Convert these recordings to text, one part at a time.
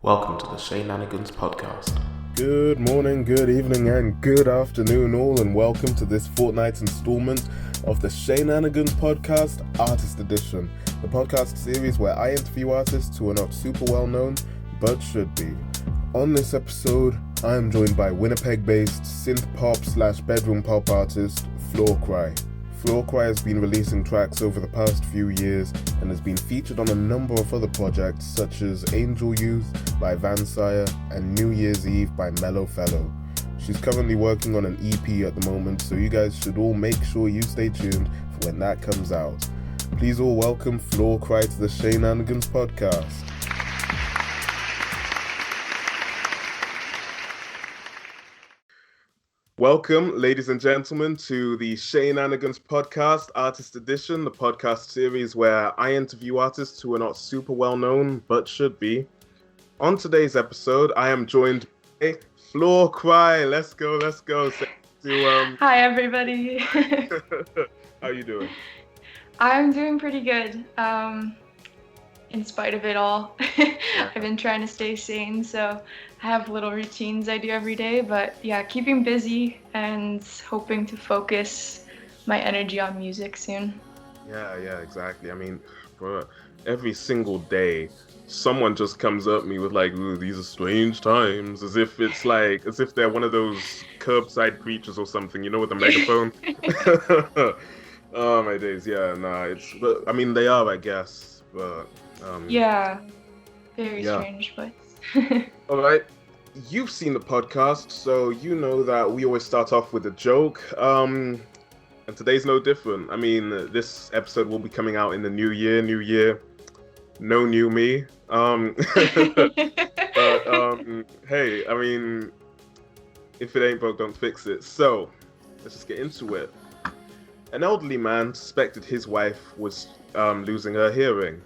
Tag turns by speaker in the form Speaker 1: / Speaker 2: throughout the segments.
Speaker 1: Welcome to the Shenanigans podcast.
Speaker 2: Good morning, good evening, and good afternoon, all, and welcome to this fortnight's installment of the Shenanigans podcast, Artist Edition, the podcast series where I interview artists who are not super well known, but should be. On this episode, I am joined by Winnipeg-based synthpop / bedroom pop artist Floor Cry. Floor Cry has been releasing tracks over the past few years and has been featured on a number of other projects such as Angel Youth by Vansire and New Year's Eve by Mellow Fellow. She's currently working on an EP at the moment, so you guys should all make sure you stay tuned for when that comes out. Please all welcome Floor Cry to the Shenanigans podcast. Welcome, ladies and gentlemen, to the Shenanigans podcast, Artist Edition, the podcast series where I interview artists who are not super well known, but should be. On today's episode, I am joined by Floor Cry. Let's go.
Speaker 3: Hi, everybody.
Speaker 2: How you doing?
Speaker 3: I'm doing pretty good, in spite of it all. I've been trying to stay sane, so I have little routines I do every day, but yeah, keeping busy and hoping to focus my energy on music soon.
Speaker 2: Yeah, exactly. I mean, bro, every single day, someone just comes up me with like, "Ooh, these are strange times," as if they're one of those curbside preachers or something, you know, with a megaphone. Oh my days, yeah, nah, but I mean, they are, I guess, but
Speaker 3: yeah, very strange, but.
Speaker 2: All right, you've seen the podcast, so you know that we always start off with a joke, and today's no different. I mean, this episode will be coming out in the new year, no new me. But hey, I mean, if it ain't broke, don't fix it. So let's just get into it. An elderly man suspected his wife was losing her hearing,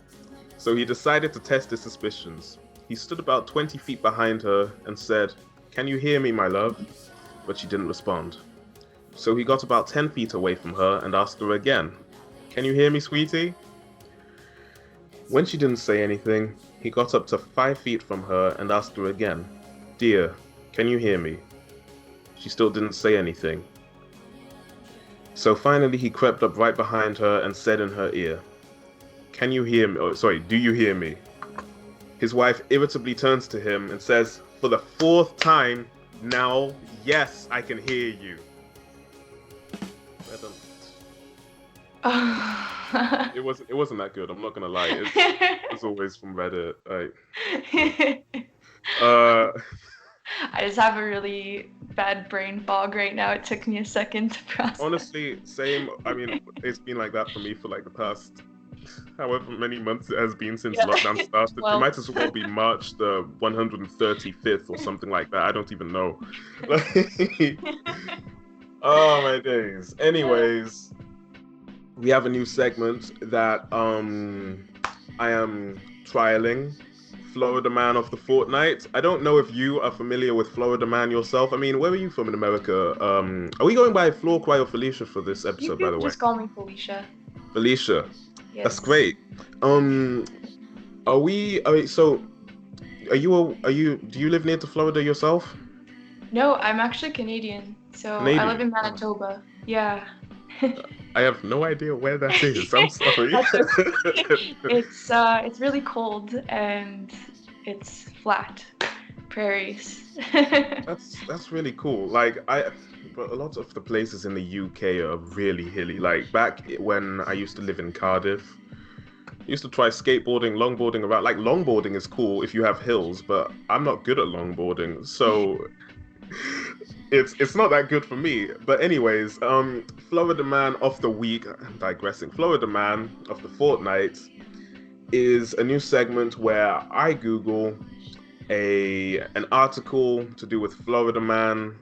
Speaker 2: so he decided to test his suspicions. He stood about 20 feet behind her and said, "Can you hear me, my love?" But she didn't respond. So he got about 10 feet away from her and asked her again, "Can you hear me, sweetie?" When she didn't say anything, he got up to 5 feet from her and asked her again, "Dear, can you hear me?" She still didn't say anything. So finally he crept up right behind her and said in her ear, "Can you hear me? Oh, sorry, do you hear me?" His wife irritably turns to him and says, for the 4th time, "Now, yes, I can hear you." It wasn't that good, I'm not gonna lie. It's always from Reddit.
Speaker 3: I just have a really bad brain fog right now. It took me a second to process.
Speaker 2: Honestly, same. I mean, it's been like that for me for like the past however many months it has been since lockdown started. It might as well be March the 135th or something like that. I don't even know. Oh my days. Anyways, we have a new segment that I am trialing. Florida Man of the Fortnight. I don't know if you are familiar with Florida Man yourself. I mean, where are you from in America? Are we going by Floor Cry or Felicia for this episode, by the way?
Speaker 3: Just call me Felicia.
Speaker 2: Felicia.
Speaker 3: Yes.
Speaker 2: That's great. Do you live near to Florida yourself?
Speaker 3: No, I'm actually Canadian. So
Speaker 2: Canadian?
Speaker 3: I live in Manitoba. Yeah.
Speaker 2: I have no idea where that is. I'm sorry.
Speaker 3: It's really cold and it's flat prairies.
Speaker 2: That's really cool. But a lot of the places in the UK are really hilly. Like back when I used to live in Cardiff, I used to try skateboarding, longboarding around. Like longboarding is cool if you have hills, but I'm not good at longboarding, so it's not that good for me. But anyways, Florida Man of the Week. I'm digressing. Florida Man of the Fortnight is a new segment where I Google an article to do with Florida Man,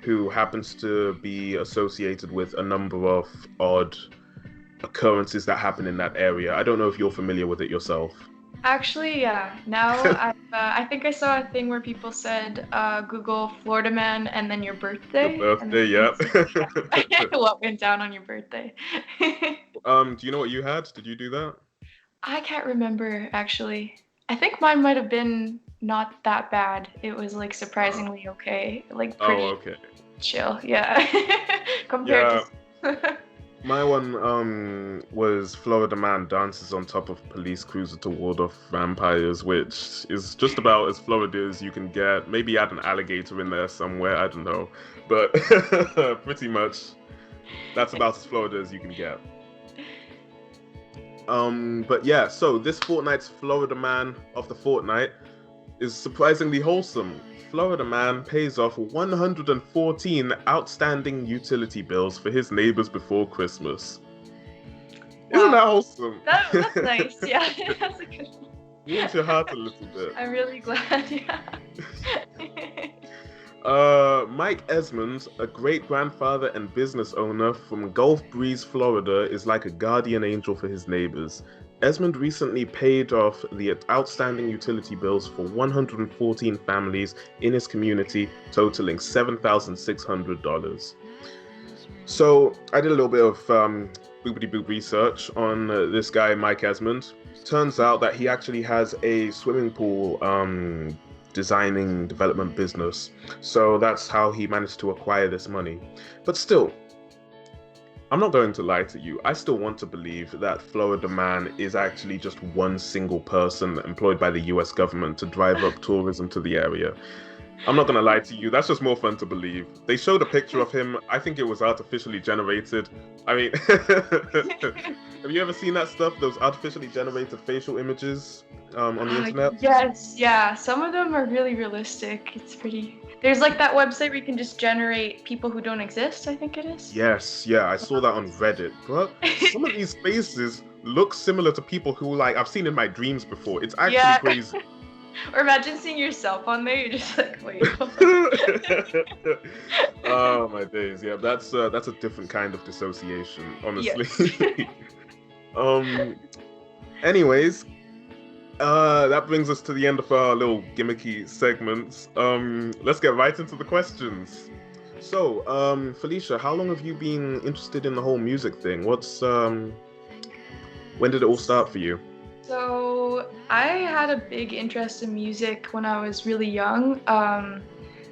Speaker 2: who happens to be associated with a number of odd occurrences that happen in that area. I don't know if you're familiar with it yourself.
Speaker 3: Actually, yeah. Now I think I saw a thing where people said Google Florida Man and then your birthday.
Speaker 2: Your birthday, yeah.
Speaker 3: What went down on your birthday?
Speaker 2: Do you know what you had? Did you do that?
Speaker 3: I can't remember actually. I think mine might have been not that bad. It was like surprisingly okay, like
Speaker 2: Oh,
Speaker 3: pretty
Speaker 2: okay.
Speaker 3: chill, yeah. Compared
Speaker 2: Yeah,
Speaker 3: to.
Speaker 2: my one was Florida man dances on top of police cruiser to ward off vampires, which is just about as Florida as you can get. Maybe add an alligator in there somewhere, I don't know. But pretty much that's about as Florida as you can get. But yeah, so this fortnight's Florida man of the fortnight is surprisingly wholesome. Florida man pays off 114 outstanding utility bills for his neighbors before Christmas. Isn't that wholesome?
Speaker 3: That's nice, yeah. That's a good one.
Speaker 2: Warms your heart a little bit.
Speaker 3: I'm really glad, yeah.
Speaker 2: Mike Esmond, a great-grandfather and business owner from Gulf Breeze, Florida, is like a guardian angel for his neighbors. Esmond recently paid off the outstanding utility bills for 114 families in his community, totaling $7,600. So I did a little bit of boopity-boop research on this guy, Mike Esmond. Turns out that he actually has a swimming pool designing development business. So that's how he managed to acquire this money. But still, I'm not going to lie to you. I still want to believe that Florida man is actually just one single person employed by the US government to drive up tourism to the area. I'm not going to lie to you. That's just more fun to believe. They showed a picture of him. I think it was artificially generated. I mean, have you ever seen that stuff? Those artificially generated facial images on the internet?
Speaker 3: Yes, yeah. Some of them are really realistic. It's pretty... There's like that website where you can just generate people who don't exist, I think it is.
Speaker 2: Yes, yeah, I saw that on Reddit. But some of these faces look similar to people who, like, I've seen in my dreams before. It's actually crazy.
Speaker 3: Or imagine seeing yourself on there, you're just like, wait.
Speaker 2: Oh my days, yeah, that's a different kind of dissociation, honestly. Yes. Anyways, that brings us to the end of our little gimmicky segments. Let's get right into the questions. So, Felicia, how long have you been interested in the whole music thing? When did it all start for you?
Speaker 3: So, I had a big interest in music when I was really young.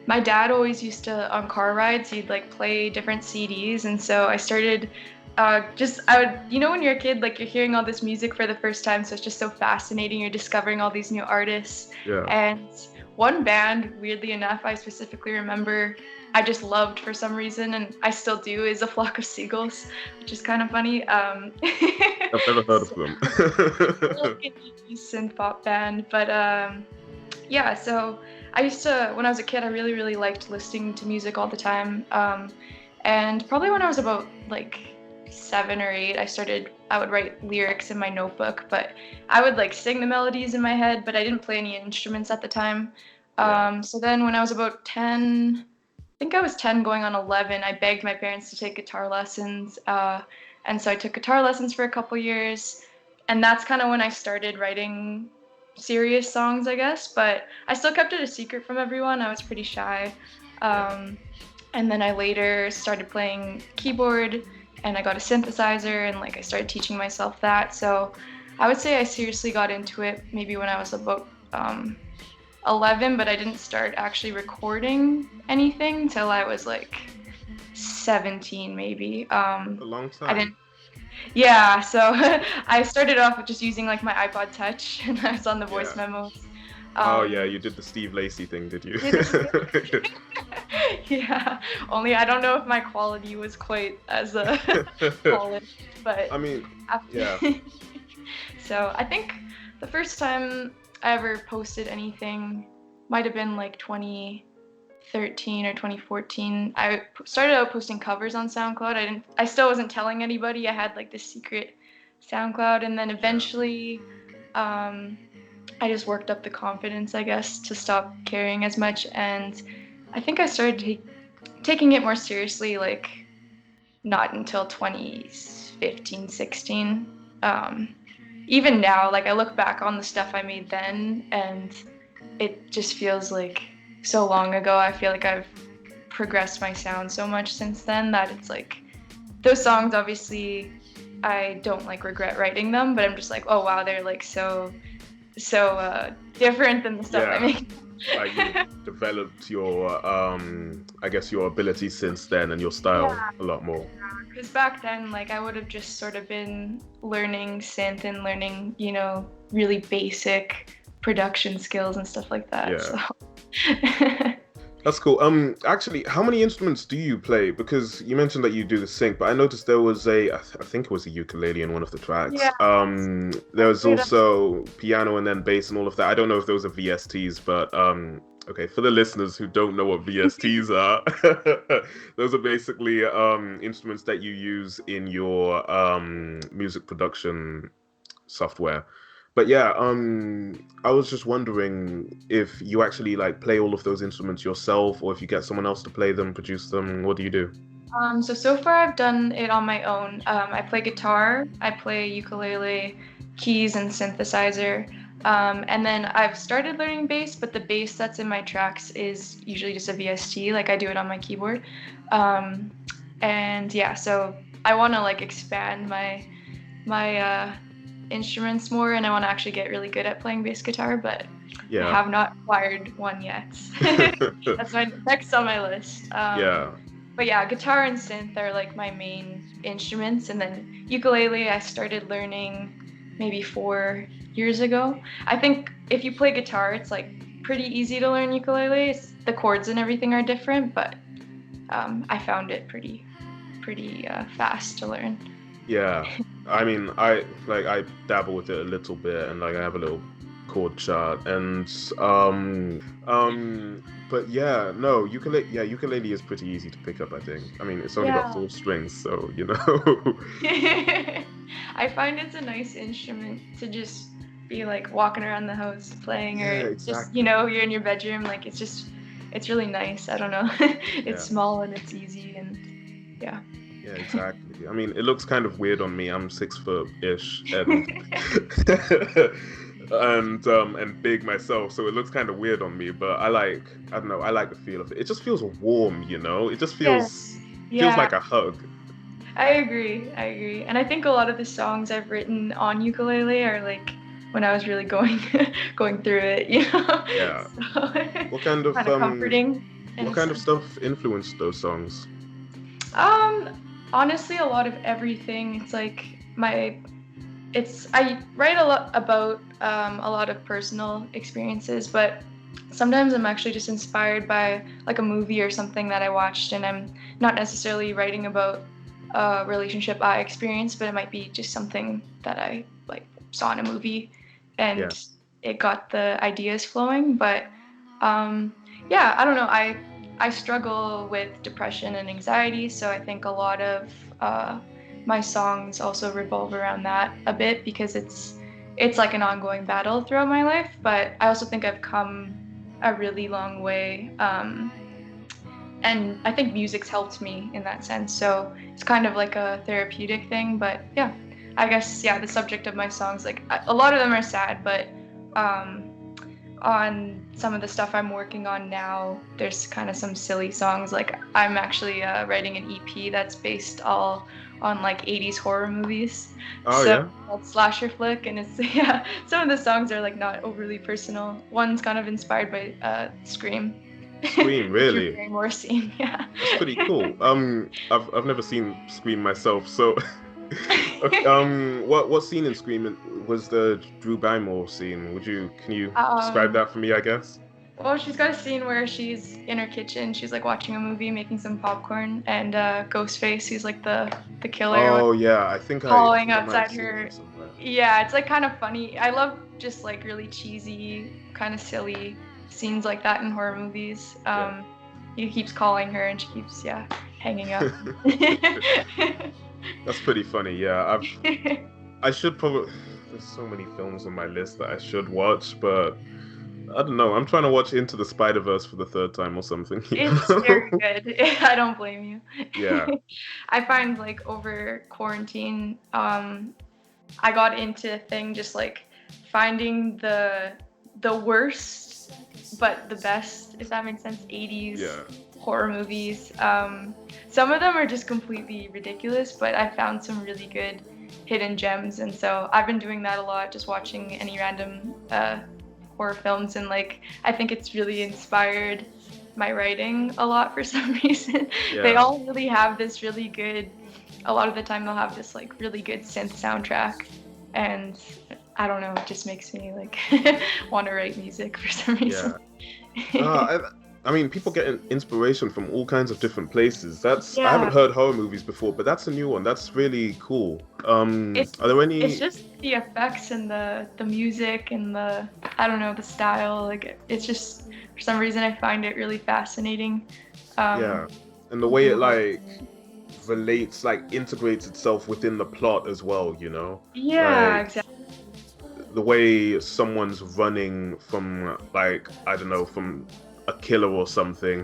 Speaker 3: My dad always used to, on car rides, he'd like play different CDs, and so I started when you're a kid, like you're hearing all this music for the first time, so it's just so fascinating. You're discovering all these new artists. Yeah. And one band, weirdly enough, I specifically remember I just loved for some reason, and I still do, is A Flock of Seagulls, which is kind of funny.
Speaker 2: I've never heard of them.
Speaker 3: Like an synthpop band, but yeah, so I used to, when I was a kid, I really, really liked listening to music all the time. And probably when I was about like 7 or 8, I would write lyrics in my notebook, but I would like sing the melodies in my head, but I didn't play any instruments at the time. So then when I was about 10, I think I was 10 going on 11, I begged my parents to take guitar lessons. And so I took guitar lessons for a couple years, and that's kind of when I started writing serious songs, I guess, but I still kept it a secret from everyone. I was pretty shy. And then I later started playing keyboard, and I got a synthesizer, and like I started teaching myself that. So I would say I seriously got into it maybe when I was about 11, but I didn't start actually recording anything till I was like 17 maybe. A
Speaker 2: long time.
Speaker 3: Yeah, so I started off with just using like my iPod Touch, and I was on the voice memos.
Speaker 2: Oh yeah, you did the Steve Lacy thing, did you?
Speaker 3: Yeah, only I don't know if my quality was quite as polished, but
Speaker 2: I mean, yeah.
Speaker 3: So I think the first time I ever posted anything might have been like 2013 or 2014. I started out posting covers on SoundCloud. I still wasn't telling anybody. I had like this secret SoundCloud, and then eventually I just worked up the confidence, I guess, to stop caring as much, and I think I started taking it more seriously, like, not until 2015, 16. Even now, like, I look back on the stuff I made then, and it just feels like so long ago. I feel like I've progressed my sound so much since then that it's like, those songs, obviously, I don't, like, regret writing them, but I'm just like, oh, wow, they're, like, so so different than the stuff I
Speaker 2: Yeah.
Speaker 3: make.
Speaker 2: Like you've developed your, I guess your ability since then and your style
Speaker 3: Yeah,
Speaker 2: a lot more.
Speaker 3: because back then, like I would have just sort of been learning synth and learning, really basic production skills and stuff like that.
Speaker 2: Yeah.
Speaker 3: So
Speaker 2: That's cool. Actually, how many instruments do you play? Because you mentioned that you do the sync, but I noticed there was I think it was a ukulele in one of the tracks.
Speaker 3: yeah,
Speaker 2: There
Speaker 3: I
Speaker 2: was
Speaker 3: played a
Speaker 2: also piano and then bass and all of that. I don't know if those are VSTs, but okay, for the listeners who don't know what VSTs are, those are basically instruments that you use in your music production software. But yeah, I was just wondering if you actually like play all of those instruments yourself, or if you get someone else to play them, produce them. What do you do?
Speaker 3: so far I've done it on my own. I play guitar, I play ukulele, keys, and synthesizer. And then I've started learning bass, but the bass that's in my tracks is usually just a VST. Like I do it on my keyboard. Um, and yeah, so I want to like expand my instruments more, and I want to actually get really good at playing bass guitar, but I
Speaker 2: Yeah.
Speaker 3: have not acquired one yet. That's my next on my list.
Speaker 2: Yeah.
Speaker 3: But yeah, guitar and synth are like my main instruments, and then ukulele I started learning maybe 4 years ago. I think if you play guitar, it's like pretty easy to learn ukulele. The chords and everything are different, but I found it pretty fast to learn.
Speaker 2: Yeah. I mean, I dabble with it a little bit, and like I have a little chord chart, and but yeah, no, ukulele is pretty easy to pick up, I think. I mean, it's only got
Speaker 3: Yeah.
Speaker 2: 4 strings, so you know.
Speaker 3: I find it's a nice instrument to just be like walking around the house playing,
Speaker 2: Yeah,
Speaker 3: or just,
Speaker 2: exactly.
Speaker 3: you're in your bedroom. Like it's really nice. I don't know. It's
Speaker 2: Yeah.
Speaker 3: small and it's easy, and yeah.
Speaker 2: Yeah, exactly. I mean, it looks kind of weird on me. I'm 6 foot-ish and and big myself, so it looks kind of weird on me. But I don't know, I like the feel of it. It just feels warm, you know. It just feels
Speaker 3: Yes.
Speaker 2: feels
Speaker 3: Yeah,
Speaker 2: like a hug.
Speaker 3: I agree. I agree. And I think a lot of the songs I've written on ukulele are like when I was really going going through it.
Speaker 2: Yeah.
Speaker 3: So
Speaker 2: What kind of
Speaker 3: kind of comforting in
Speaker 2: what
Speaker 3: a
Speaker 2: kind of
Speaker 3: sense.
Speaker 2: stuff influenced those songs?
Speaker 3: Um, Honestly, a lot of everything. It's like I write a lot about a lot of personal experiences, but sometimes I'm actually just inspired by like a movie or something that I watched, and I'm not necessarily writing about a relationship I experienced, but it might be just something that I like saw in a movie,
Speaker 2: Yeah.
Speaker 3: and it got the ideas flowing. But yeah, I don't know. I struggle with depression and anxiety, so I think a lot of my songs also revolve around that a bit, because it's like an ongoing battle throughout my life. But I also think I've come a really long way, and I think music's helped me in that sense. So it's kind of like a therapeutic thing. But yeah, I guess the subject of my songs, like a lot of them are sad, but um, on some of the stuff I'm working on now, there's kind of some silly songs. Like I'm actually writing an EP that's based all on like 80s horror movies.
Speaker 2: Oh
Speaker 3: So
Speaker 2: yeah.
Speaker 3: called Slasher Flick, and it's yeah, some of the songs are like not overly personal. One's kind of inspired by Scream.
Speaker 2: Scream,
Speaker 3: The Drew
Speaker 2: really?
Speaker 3: Barrymore scene, yeah.
Speaker 2: That's pretty cool. I've never seen Scream myself, so okay, what scene in Scream was the Drew Barrymore scene? Can you describe
Speaker 3: um,
Speaker 2: that for me, I guess?
Speaker 3: well, she's got a scene where she's in her kitchen, she's like watching a movie, making some popcorn, and Ghostface, who's like the killer,
Speaker 2: Oh yeah, I
Speaker 3: following
Speaker 2: think I might have
Speaker 3: outside
Speaker 2: seen
Speaker 3: her.
Speaker 2: that somewhere.
Speaker 3: Yeah, it's like kind of funny. I love just like really cheesy, kind of silly scenes like that in horror movies.
Speaker 2: Yeah.
Speaker 3: He keeps calling her, and she keeps hanging up.
Speaker 2: That's pretty funny. Yeah, I should probably. There's so many films on my list that I should watch, but I don't know. I'm trying to watch Into the Spider-Verse for the third time or something. You
Speaker 3: It's very
Speaker 2: know?
Speaker 3: good. I don't blame
Speaker 2: Yeah.
Speaker 3: you. I find like over quarantine, I got into a thing just like finding the worst but the best, if that makes sense, 80s
Speaker 2: Yeah.
Speaker 3: horror movies. Some of them are just completely ridiculous, but I found some really good hidden gems. And so I've been doing that a lot, just watching any random horror films, and like I think it's really inspired my writing a lot for some reason. They
Speaker 2: Yeah.
Speaker 3: all really have this really good, a lot of the time they'll have this like really good synth soundtrack, and I don't know, it just makes me like want to write music for some reason.
Speaker 2: Yeah. I mean, people get inspiration from all kinds of different places. I haven't
Speaker 3: Yeah.
Speaker 2: heard horror movies before, but that's a new one. That's really cool.
Speaker 3: It's
Speaker 2: Are there any?
Speaker 3: it's just the effects and the music and the, I don't know, the style. Like it's just, for some reason I find it really fascinating.
Speaker 2: Yeah, and the way it like relates, like integrates itself within the plot as well.
Speaker 3: Yeah,
Speaker 2: Like
Speaker 3: exactly.
Speaker 2: the way someone's running from, like, I don't know, from a killer or something,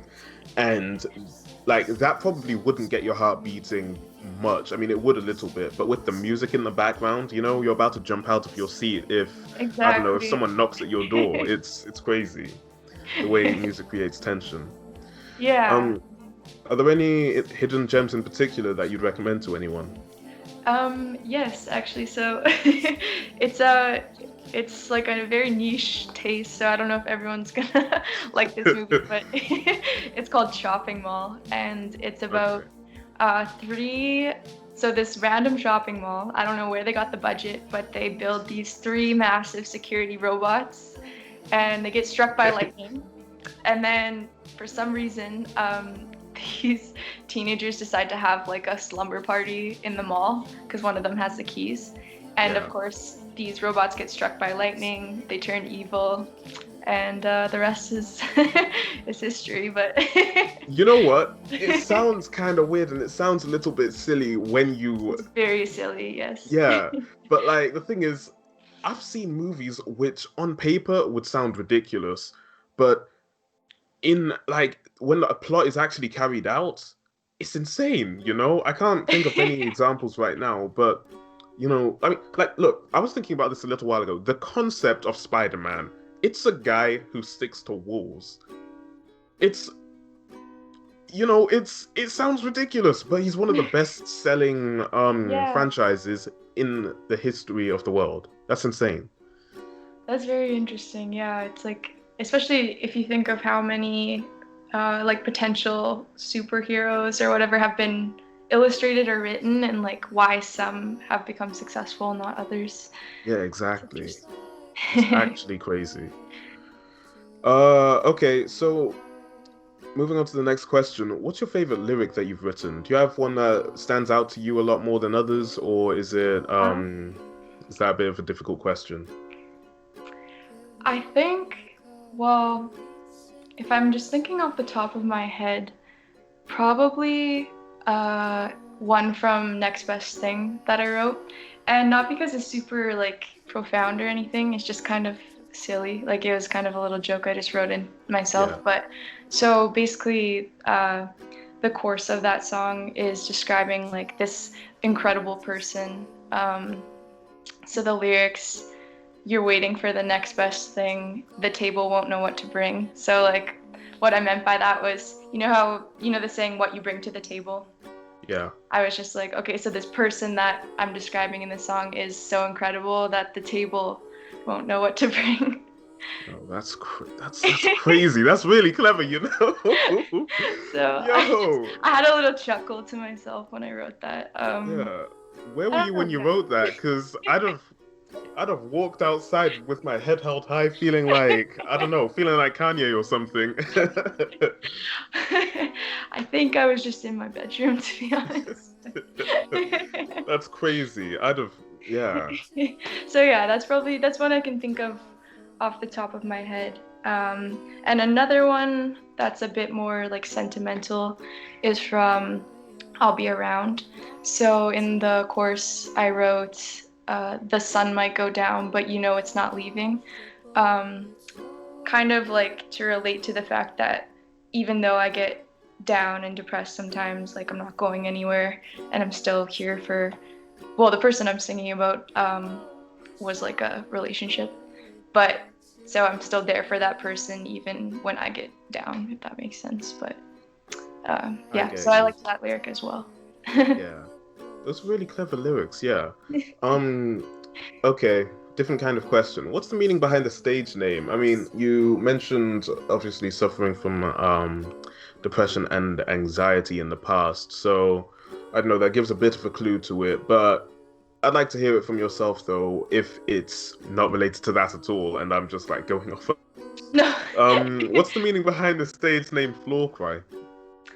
Speaker 2: and like that probably wouldn't get your heart beating much. I mean, it would a little bit, but with the music in the background, you're about to jump out of your seat if, I don't know, if
Speaker 3: Exactly.
Speaker 2: someone knocks at your door. It's crazy the way music creates tension.
Speaker 3: Yeah.
Speaker 2: Are there any hidden gems in particular that you'd recommend to anyone?
Speaker 3: Yes, actually. So it's it's like a very niche taste, so I don't know if everyone's gonna like this movie, but it's called Shopping Mall, and it's about three. So this random shopping mall, I don't know where they got the budget, but they build these three massive security robots, and they get struck by lightning, and then for some reason, these teenagers decide to have like a slumber party in the mall because one of them has the keys, and
Speaker 2: Yeah.
Speaker 3: of course these robots get struck by lightning, they turn evil, and the rest is is history. But
Speaker 2: You know what? It sounds kind of weird and it sounds a little bit silly when you.
Speaker 3: it's very silly, yes.
Speaker 2: Yeah, but like the thing is, I've seen movies which on paper would sound ridiculous, but in like when the plot is actually carried out, it's insane. I can't think of any examples right now, but I mean, like, look, I was thinking about this a little while ago. The concept of Spider-Man, it's a guy who sticks to walls. It's it sounds ridiculous, but he's one of the best-selling
Speaker 3: Yeah,
Speaker 2: franchises in the history of the world. That's insane.
Speaker 3: that's very interesting. Yeah, it's like, especially if you think of how many like potential superheroes or whatever have been illustrated or written, and like why some have become successful and not others.
Speaker 2: Yeah,
Speaker 3: It's
Speaker 2: exactly.
Speaker 3: interesting.
Speaker 2: It's actually crazy. Okay, so moving on to the next question. What's your favorite lyric that you've written? Do you have one that stands out to you a lot more than others, or is that a bit of a difficult question?
Speaker 3: I think, well, if I'm just thinking off the top of my head, probably one from Next Best Thing that I wrote. And not because it's super like profound or anything, it's just kind of silly. Like it was kind of a little joke I just wrote in myself.
Speaker 2: Yeah.
Speaker 3: But so basically, the course of that song is describing like this incredible person. So the lyrics, you're waiting for the next best thing, the table won't know what to bring. So like what I meant by that was, how, the saying, what you bring to the table?
Speaker 2: Yeah.
Speaker 3: I was just like, okay, so this person that I'm describing in the song is so incredible that the table won't know what to bring.
Speaker 2: Oh, that's crazy. That's really clever,
Speaker 3: So
Speaker 2: Yo.
Speaker 3: I had a little chuckle to myself when I wrote that.
Speaker 2: Yeah. Where were
Speaker 3: I
Speaker 2: you
Speaker 3: don't
Speaker 2: when
Speaker 3: know.
Speaker 2: you wrote that? Because I'd have walked outside with my head held high, feeling like, I don't know, feeling like Kanye or something.
Speaker 3: I think I was just in my bedroom, to be honest.
Speaker 2: That's crazy. Yeah.
Speaker 3: So yeah, that's what I can think of off the top of my head. And another one that's a bit more like sentimental is from I'll Be Around. So in the course I wrote, the sun might go down, but it's not leaving. Kind of like to relate to the fact that even though I get down and depressed sometimes, like I'm not going anywhere and I'm still here for, well, the person I'm singing about was like a relationship, but so I'm still there for that person even when I get down, if that makes sense. But yeah,
Speaker 2: get
Speaker 3: so I
Speaker 2: you.
Speaker 3: liked that lyric as well.
Speaker 2: Yeah. Those are really clever lyrics, yeah. Um, okay, different kind of question. What's the meaning behind the stage name? I mean, you mentioned obviously suffering from depression and anxiety in the past, so I don't know, that gives a bit of a clue to it, but I'd like to hear it from yourself though, if it's not related to that at all, and I'm just like going off.
Speaker 3: No.
Speaker 2: What's the meaning behind the stage name Floor Cry?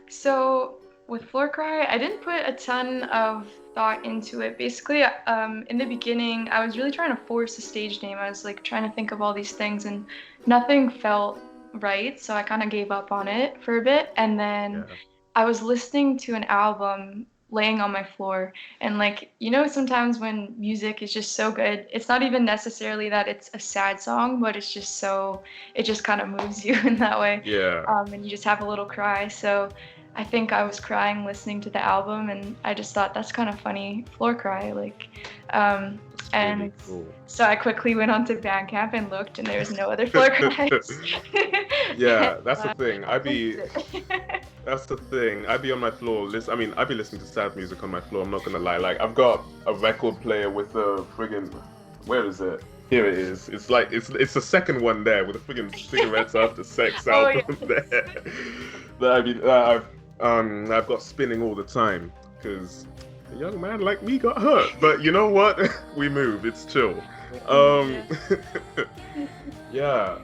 Speaker 3: So with Floor Cry, I didn't put a ton of thought into it. Basically, in the beginning, I was really trying to force a stage name. I was like trying to think of all these things, and nothing felt right. So I kind of gave up on it for a bit, and then
Speaker 2: Yeah.
Speaker 3: I was listening to an album laying on my floor, and like sometimes when music is just so good, it's not even necessarily that it's a sad song, but it's just so it just kind of moves you in that way,
Speaker 2: Yeah,
Speaker 3: and you just have a little cry. So I think I was crying listening to the album, and I just thought that's kind of funny, floor cry, like, um,
Speaker 2: that's really
Speaker 3: and
Speaker 2: cool.
Speaker 3: so I quickly went onto Bandcamp and looked, and there was no other floor cries. And,
Speaker 2: Yeah, that's the thing.
Speaker 3: I linked it.
Speaker 2: That's the thing. I'd be on my floor. I mean, I'd be listening to sad music on my floor. I'm not gonna lie. Like, I've got a record player with a friggin' where is it? Here it is. It's like it's the second one there with the friggin' cigarettes after sex
Speaker 3: Oh
Speaker 2: album
Speaker 3: yes.
Speaker 2: there. I've got spinning all the time because a young man like me got hurt. But you know what? We move. It's chill. Um, yeah.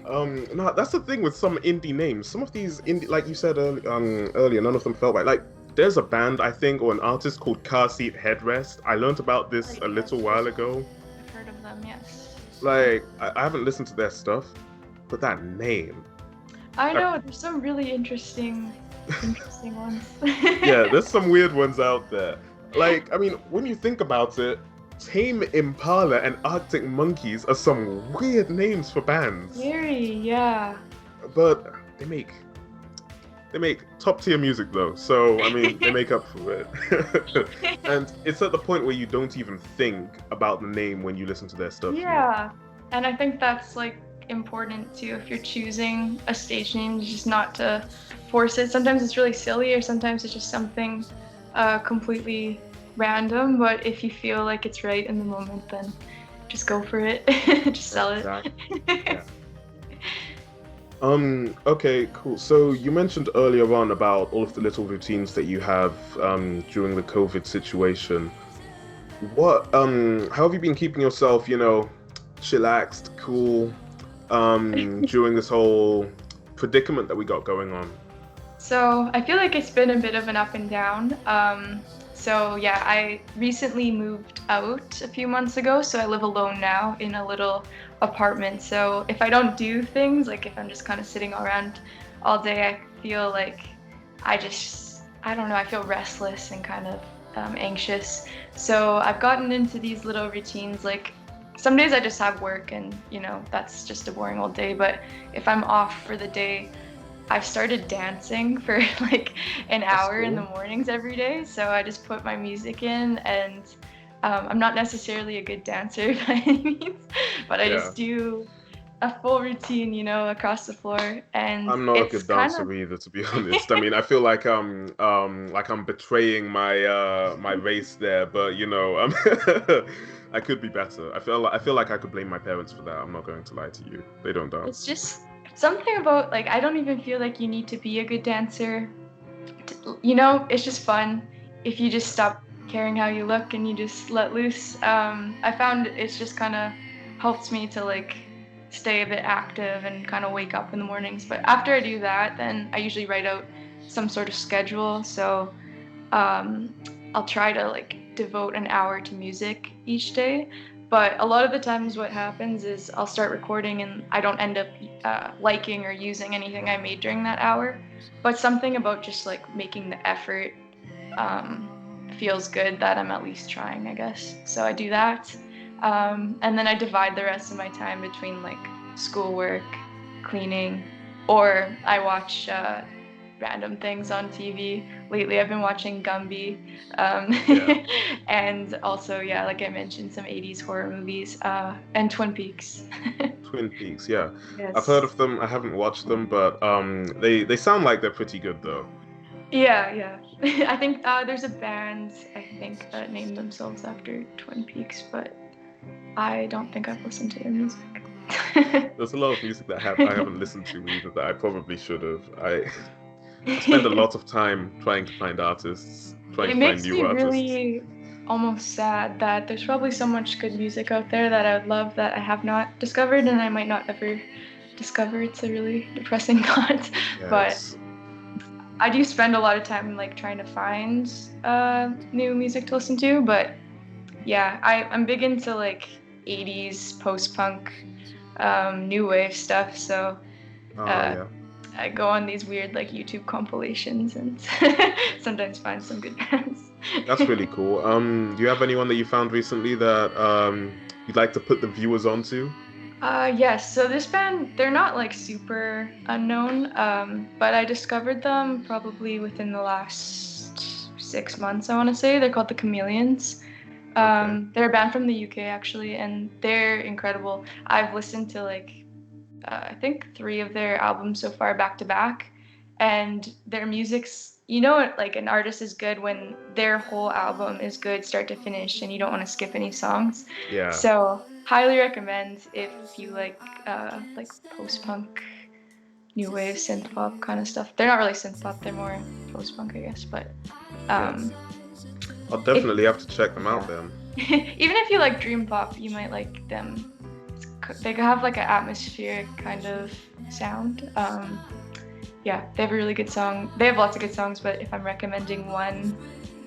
Speaker 2: No, that's the thing with some indie names. Some of these indie, like you said earlier, none of them felt right. Like, there's a band I think or an artist called Car Seat Headrest. I learned about this a little while ago.
Speaker 3: I've heard of them, yes.
Speaker 2: Like, I haven't listened to their stuff, but that name.
Speaker 3: I
Speaker 2: Like,
Speaker 3: know, there's some really interesting ones.
Speaker 2: yeah, there's some weird ones out there. Like, I mean, when you think about it, Tame Impala and Arctic Monkeys are some weird names for bands,
Speaker 3: Scary, yeah.
Speaker 2: but they make top tier music though. So I mean, they make up for it. And it's at the point where you don't even think about the name when you listen to their stuff.
Speaker 3: Yeah, and I think that's like important too if you're choosing a stage name, just not to force it. Sometimes it's really silly, or sometimes it's just something completely random. But if you feel like it's right in the moment, then just go for it. Just sell it.
Speaker 2: Exactly. Yeah. Okay, cool. So you mentioned earlier on about all of the little routines that you have during the COVID situation. How have you been keeping yourself, chillaxed, cool, during this whole predicament that we got going on?
Speaker 3: So I feel like it's been a bit of an up and down. So yeah, I recently moved out a few months ago, so I live alone now in a little apartment. So if I don't do things, like if I'm just kind of sitting around all day, I feel like I don't know, I feel restless and kind of anxious. So I've gotten into these little routines, like some days I just have work and, that's just a boring old day. But if I'm off for the day, I've started dancing for like an hour in the mornings every day. So I just put my music in, and I'm not necessarily a good dancer by any means, but I just do a full routine, across the floor. And
Speaker 2: I'm not a
Speaker 3: it's
Speaker 2: good
Speaker 3: kind
Speaker 2: dancer
Speaker 3: of
Speaker 2: either, to be honest. I mean, I feel like I'm betraying my race there, but I could be better. I feel like I could blame my parents for that. I'm not going to lie to you. They don't dance.
Speaker 3: it's just something about like I don't even feel like you need to be a good dancer. It's just fun if you just stop caring how you look and you just let loose. I found it's just kind of helps me to like stay a bit active and kind of wake up in the mornings. But after I do that, then I usually write out some sort of schedule. So I'll try to like devote an hour to music each day. But a lot of the times what happens is I'll start recording and I don't end up liking or using anything I made during that hour. But something about just like making the effort feels good that I'm at least trying, I guess. So I do that. And then I divide the rest of my time between like schoolwork, cleaning, or I watch random things on TV. Lately, I've been watching Gumby, and also, yeah, like I mentioned, some 80s horror movies, and Twin Peaks.
Speaker 2: Twin Peaks, yeah.
Speaker 3: Yes.
Speaker 2: I've heard of them. I haven't watched them, but they sound like they're pretty good though.
Speaker 3: Yeah. I think there's a band, I think, that named themselves after Twin Peaks, but I don't think I've listened to their music.
Speaker 2: There's a lot of music that I haven't listened to either that I probably should have. I spend a lot of time trying to find artists, trying
Speaker 3: It
Speaker 2: to find
Speaker 3: makes me
Speaker 2: new artists.
Speaker 3: really almost sad that there's probably so much good music out there that I would love that I have not discovered and I might not ever discover. It's a really depressing thought. But
Speaker 2: Yes.
Speaker 3: I do spend a lot of time like trying to find new music to listen to. But yeah, I'm big into like 80s post-punk, new wave stuff. So
Speaker 2: Oh
Speaker 3: uh,
Speaker 2: yeah.
Speaker 3: I go on these weird like YouTube compilations and sometimes find some good bands.
Speaker 2: That's really cool. Do you have anyone that you found recently that you'd like to put the viewers onto?
Speaker 3: Yes, so this band, they're not like super unknown, but I discovered them probably within the last 6 months, I want to say. They're called the Chameleons.
Speaker 2: Okay.
Speaker 3: They're a band from the UK actually, and they're incredible. I've listened to like, I think 3 of their albums so far back to back, and their music's, like an artist is good when their whole album is good start to finish and you don't want to skip any songs.
Speaker 2: Yeah.
Speaker 3: So highly recommend if you like post-punk, new wave, synth-pop kind of stuff. They're not really synth-pop, they're more post-punk, I guess, but
Speaker 2: Yes. I'll definitely have to check them out then.
Speaker 3: even if you like dream pop, you might like them. They have like an atmospheric kind of sound. Yeah, they have a really good song. They have lots of good songs, but if I'm recommending one,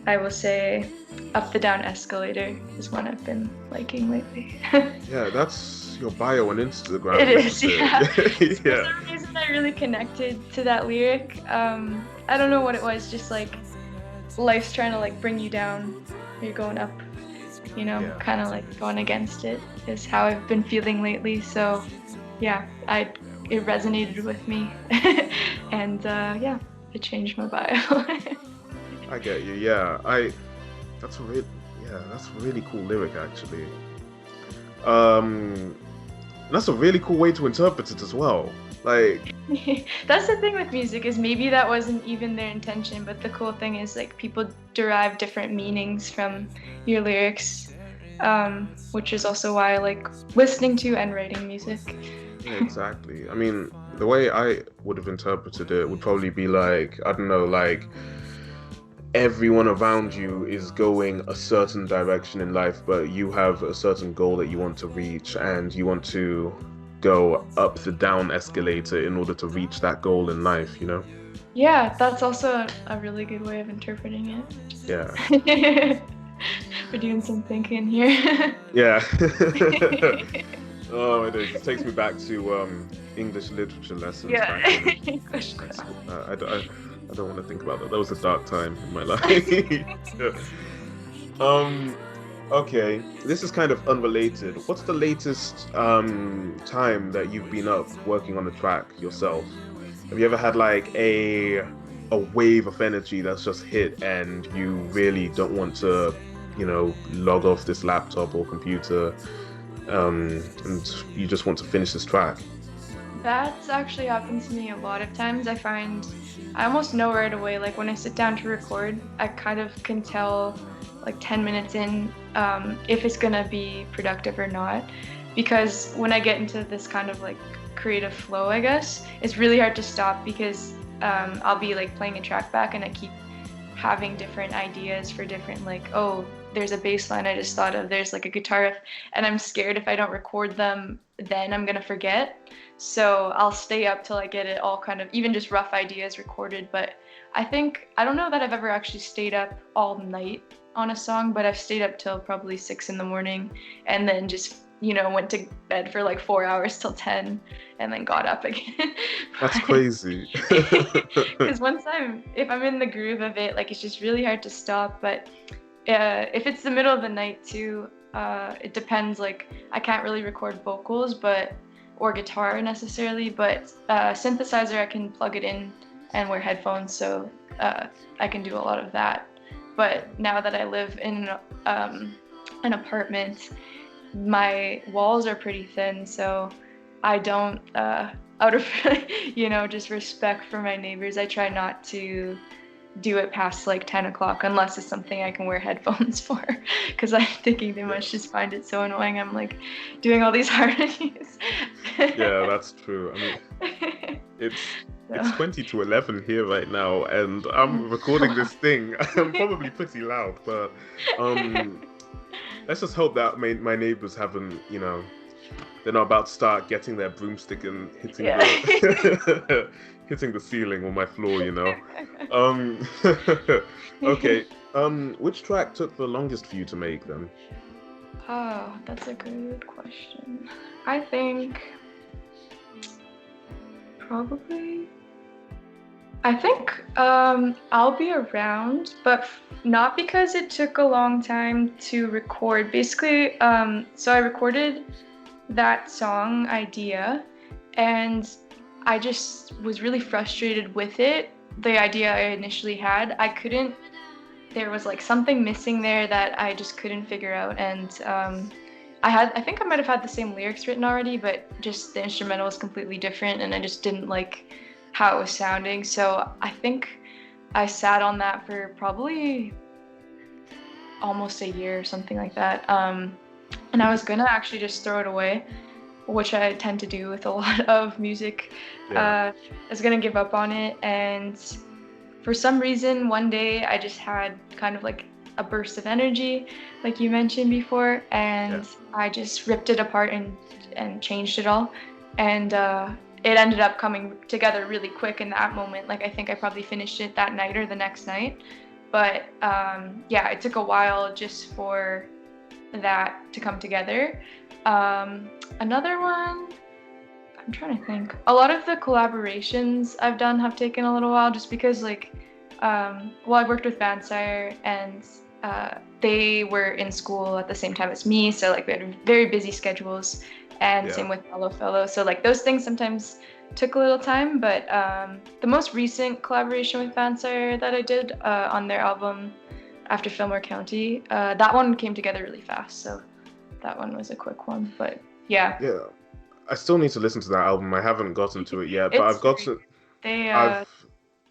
Speaker 3: I will say Up the Down Escalator is one I've been liking lately.
Speaker 2: Yeah, that's your bio on Instagram.
Speaker 3: It is,
Speaker 2: isn't
Speaker 3: yeah.
Speaker 2: it?
Speaker 3: For
Speaker 2: Yeah.
Speaker 3: some reason, I really connected to that lyric. I don't know what it was, just like life's trying to like bring you down, you're going up,
Speaker 2: Yeah.
Speaker 3: kind of like going against it is how I've been feeling lately. So yeah, it resonated with me, and yeah, it changed my bio.
Speaker 2: I get you. Yeah. That's a really cool lyric actually. That's a really cool way to interpret it as well. Like,
Speaker 3: That's the thing with music is maybe that wasn't even their intention, but the cool thing is like people derive different meanings from your lyrics, which is also why I like listening to and writing music.
Speaker 2: yeah, exactly. I mean, the way I would have interpreted it would probably be like, I don't know, like everyone around you is going a certain direction in life, but you have a certain goal that you want to reach, and you want to go up the down escalator in order to reach that goal in life,
Speaker 3: Yeah, that's also a really good way of interpreting it.
Speaker 2: Yeah.
Speaker 3: We're doing some thinking here.
Speaker 2: Yeah. Oh, it is. It takes me back to English literature lessons.
Speaker 3: Yeah.
Speaker 2: Back in high school. I don't want to think about that. That was a dark time in my life. Okay, this is kind of unrelated. What's the latest time that you've been up working on the track yourself? Have you ever had like a wave of energy that's just hit and you really don't want to, log off this laptop or computer, and you just want to finish this track?
Speaker 3: That's actually happened to me a lot of times. I find I almost know right away, like when I sit down to record, I kind of can tell like 10 minutes in if it's gonna be productive or not. Because when I get into this kind of like creative flow, I guess, it's really hard to stop because I'll be like playing a track back and I keep having different ideas for different like, oh, there's a bass line I just thought of, there's like a guitar riff, and I'm scared if I don't record them, then I'm gonna forget. So I'll stay up till I get it all kind of, even just rough ideas recorded. But I don't know that I've ever actually stayed up all night on a song, but I've stayed up till probably 6 a.m. and then just, went to bed for like 4 hours till 10 and then got up again.
Speaker 2: That's crazy.
Speaker 3: Because if I'm in the groove of it, like it's just really hard to stop. But if it's the middle of the night too, it depends. Like I can't really record vocals, or guitar necessarily, but synthesizer I can plug it in and wear headphones, so I can do a lot of that. But now that I live in an apartment, my walls are pretty thin, so I don't, out of just respect for my neighbors, I try not to do it past like 10 o'clock unless it's something I can wear headphones for, because I'm thinking they must just find it so annoying. I'm like doing all these harmonies.
Speaker 2: Yeah, that's true. I mean, it's 20 to 11 here right now, and I'm recording this thing. I'm probably pretty loud, but let's just hope that my neighbors haven't, they're not about to start getting their broomstick and hitting hitting the ceiling or my floor, Okay. Which track took the longest for you to make then?
Speaker 3: Oh, that's a good question. I think I'll Be Around, but not because it took a long time to record. Basically, so I recorded that song idea, and I just was really frustrated with it. The idea I initially had, there was like something missing there that I just couldn't figure out, and I think I might have had the same lyrics written already, but just the instrumental was completely different, and I just didn't like how it was sounding. So I think I sat on that for probably almost a year or something like that. And I was gonna actually just throw it away, which I tend to do with a lot of music.
Speaker 2: Yeah.
Speaker 3: I was gonna give up on it, and for some reason one day I just had kind of like a burst of energy, like you mentioned before, and I just ripped it apart and changed it all, and it ended up coming together really quick in that moment. Like I think I probably finished it that night or the next night, but it took a while just for that to come together. Another one, I'm trying to think. A lot of the collaborations I've done have taken a little while, just because I worked with Vansire, and they were in school at the same time as me, so like we had very busy schedules, and same with Fellow Fellow. So like those things sometimes took a little time, but the most recent collaboration with Vansire that I did on their album After Fillmore County, that one came together really fast, so that one was a quick one. But yeah,
Speaker 2: I still need to listen to that album. I haven't gotten to it yet, but I've got to.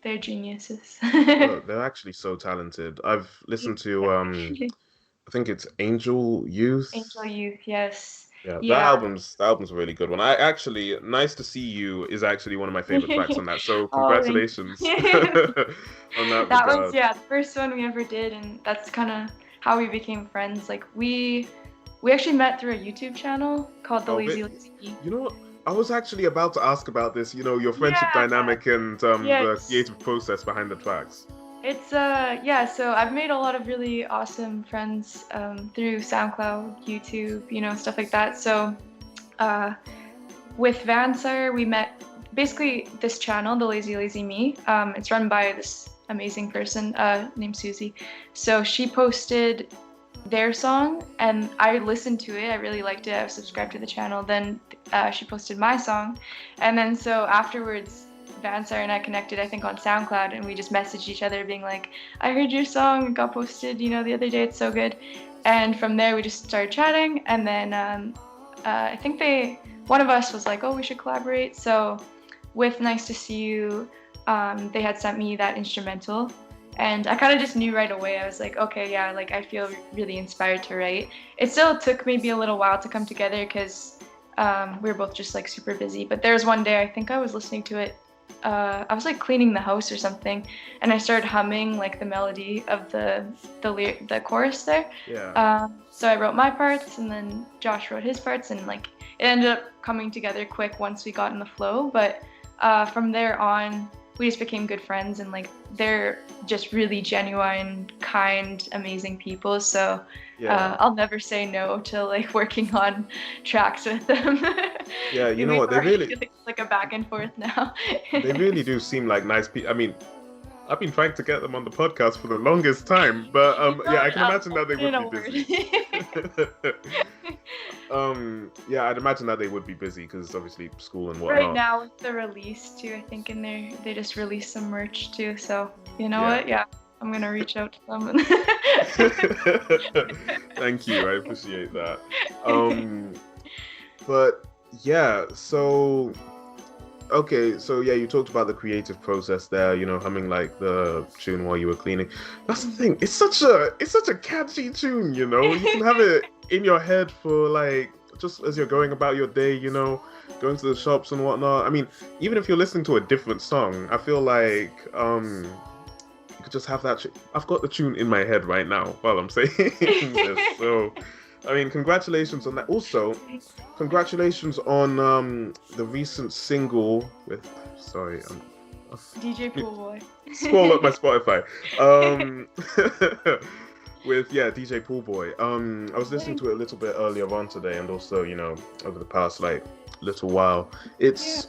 Speaker 3: They're geniuses.
Speaker 2: They're actually so talented. I've listened to I think it's Angel Youth.
Speaker 3: Angel Youth, yes.
Speaker 2: Yeah, that album's a really good one. I actually, Nice to See You is actually one of my favorite tracks on that. So congratulations on that.
Speaker 3: That was the first one we ever did, and that's kind of how we became friends. Like we actually met through a YouTube channel called The Lazy Lazy.
Speaker 2: You know what? I was actually about to ask about this. Your friendship dynamic and the creative process behind the tracks.
Speaker 3: It's so I've made a lot of really awesome friends through SoundCloud, YouTube, stuff like that. So with Vansire, we met basically this channel, The Lazy Lazy Me. It's run by this amazing person named Susie. So she posted their song, and I listened to it. I really liked it. I was subscribed to the channel. Then she posted my song, and then so afterwards Vansire and I connected, I think, on SoundCloud, and we just messaged each other being like, I heard your song, it got posted, the other day, it's so good. And from there we just started chatting, and then I think one of us was like, oh, we should collaborate. So with Nice to See You, they had sent me that instrumental, and I kind of just knew right away. I was like, okay, yeah, like I feel really inspired to write. It still took maybe a little while to come together because we were both just like super busy. But there was one day, I think I was listening to it, I was like cleaning the house or something, and I started humming like the melody of the chorus there. So I wrote my parts, and then Josh wrote his parts, and like it ended up coming together quick once we got in the flow. But from there on, we just became good friends, and like they're just really genuine, kind, amazing people. So I'll never say no to like working on tracks with them.
Speaker 2: Yeah, you know what, they really
Speaker 3: like a back and forth now.
Speaker 2: They really do seem like nice people. I mean, I've been trying to get them on the podcast for the longest time, but I can imagine that they would be busy. I'd imagine that they would be busy because obviously school and whatnot.
Speaker 3: Right now with the release too, I think they just released some merch too. So what? Yeah, I'm gonna reach out to them.
Speaker 2: Thank you, I appreciate that. But yeah, so Okay, so yeah, you talked about the creative process there, humming like the tune while you were cleaning. That's the thing. It's such a catchy tune, you know. You can have it in your head for like just as you're going about your day, going to the shops and whatnot. I mean, even if you're listening to a different song, I feel like you could just have that. I've got the tune in my head right now while I'm saying this. So, I mean, congratulations on that. Also, congratulations on the recent single with. Sorry,
Speaker 3: DJ Pool Boy.
Speaker 2: scroll up my Spotify. Um, with DJ Pool Boy. I was listening to it a little bit earlier on today, and also over the past like little while. It's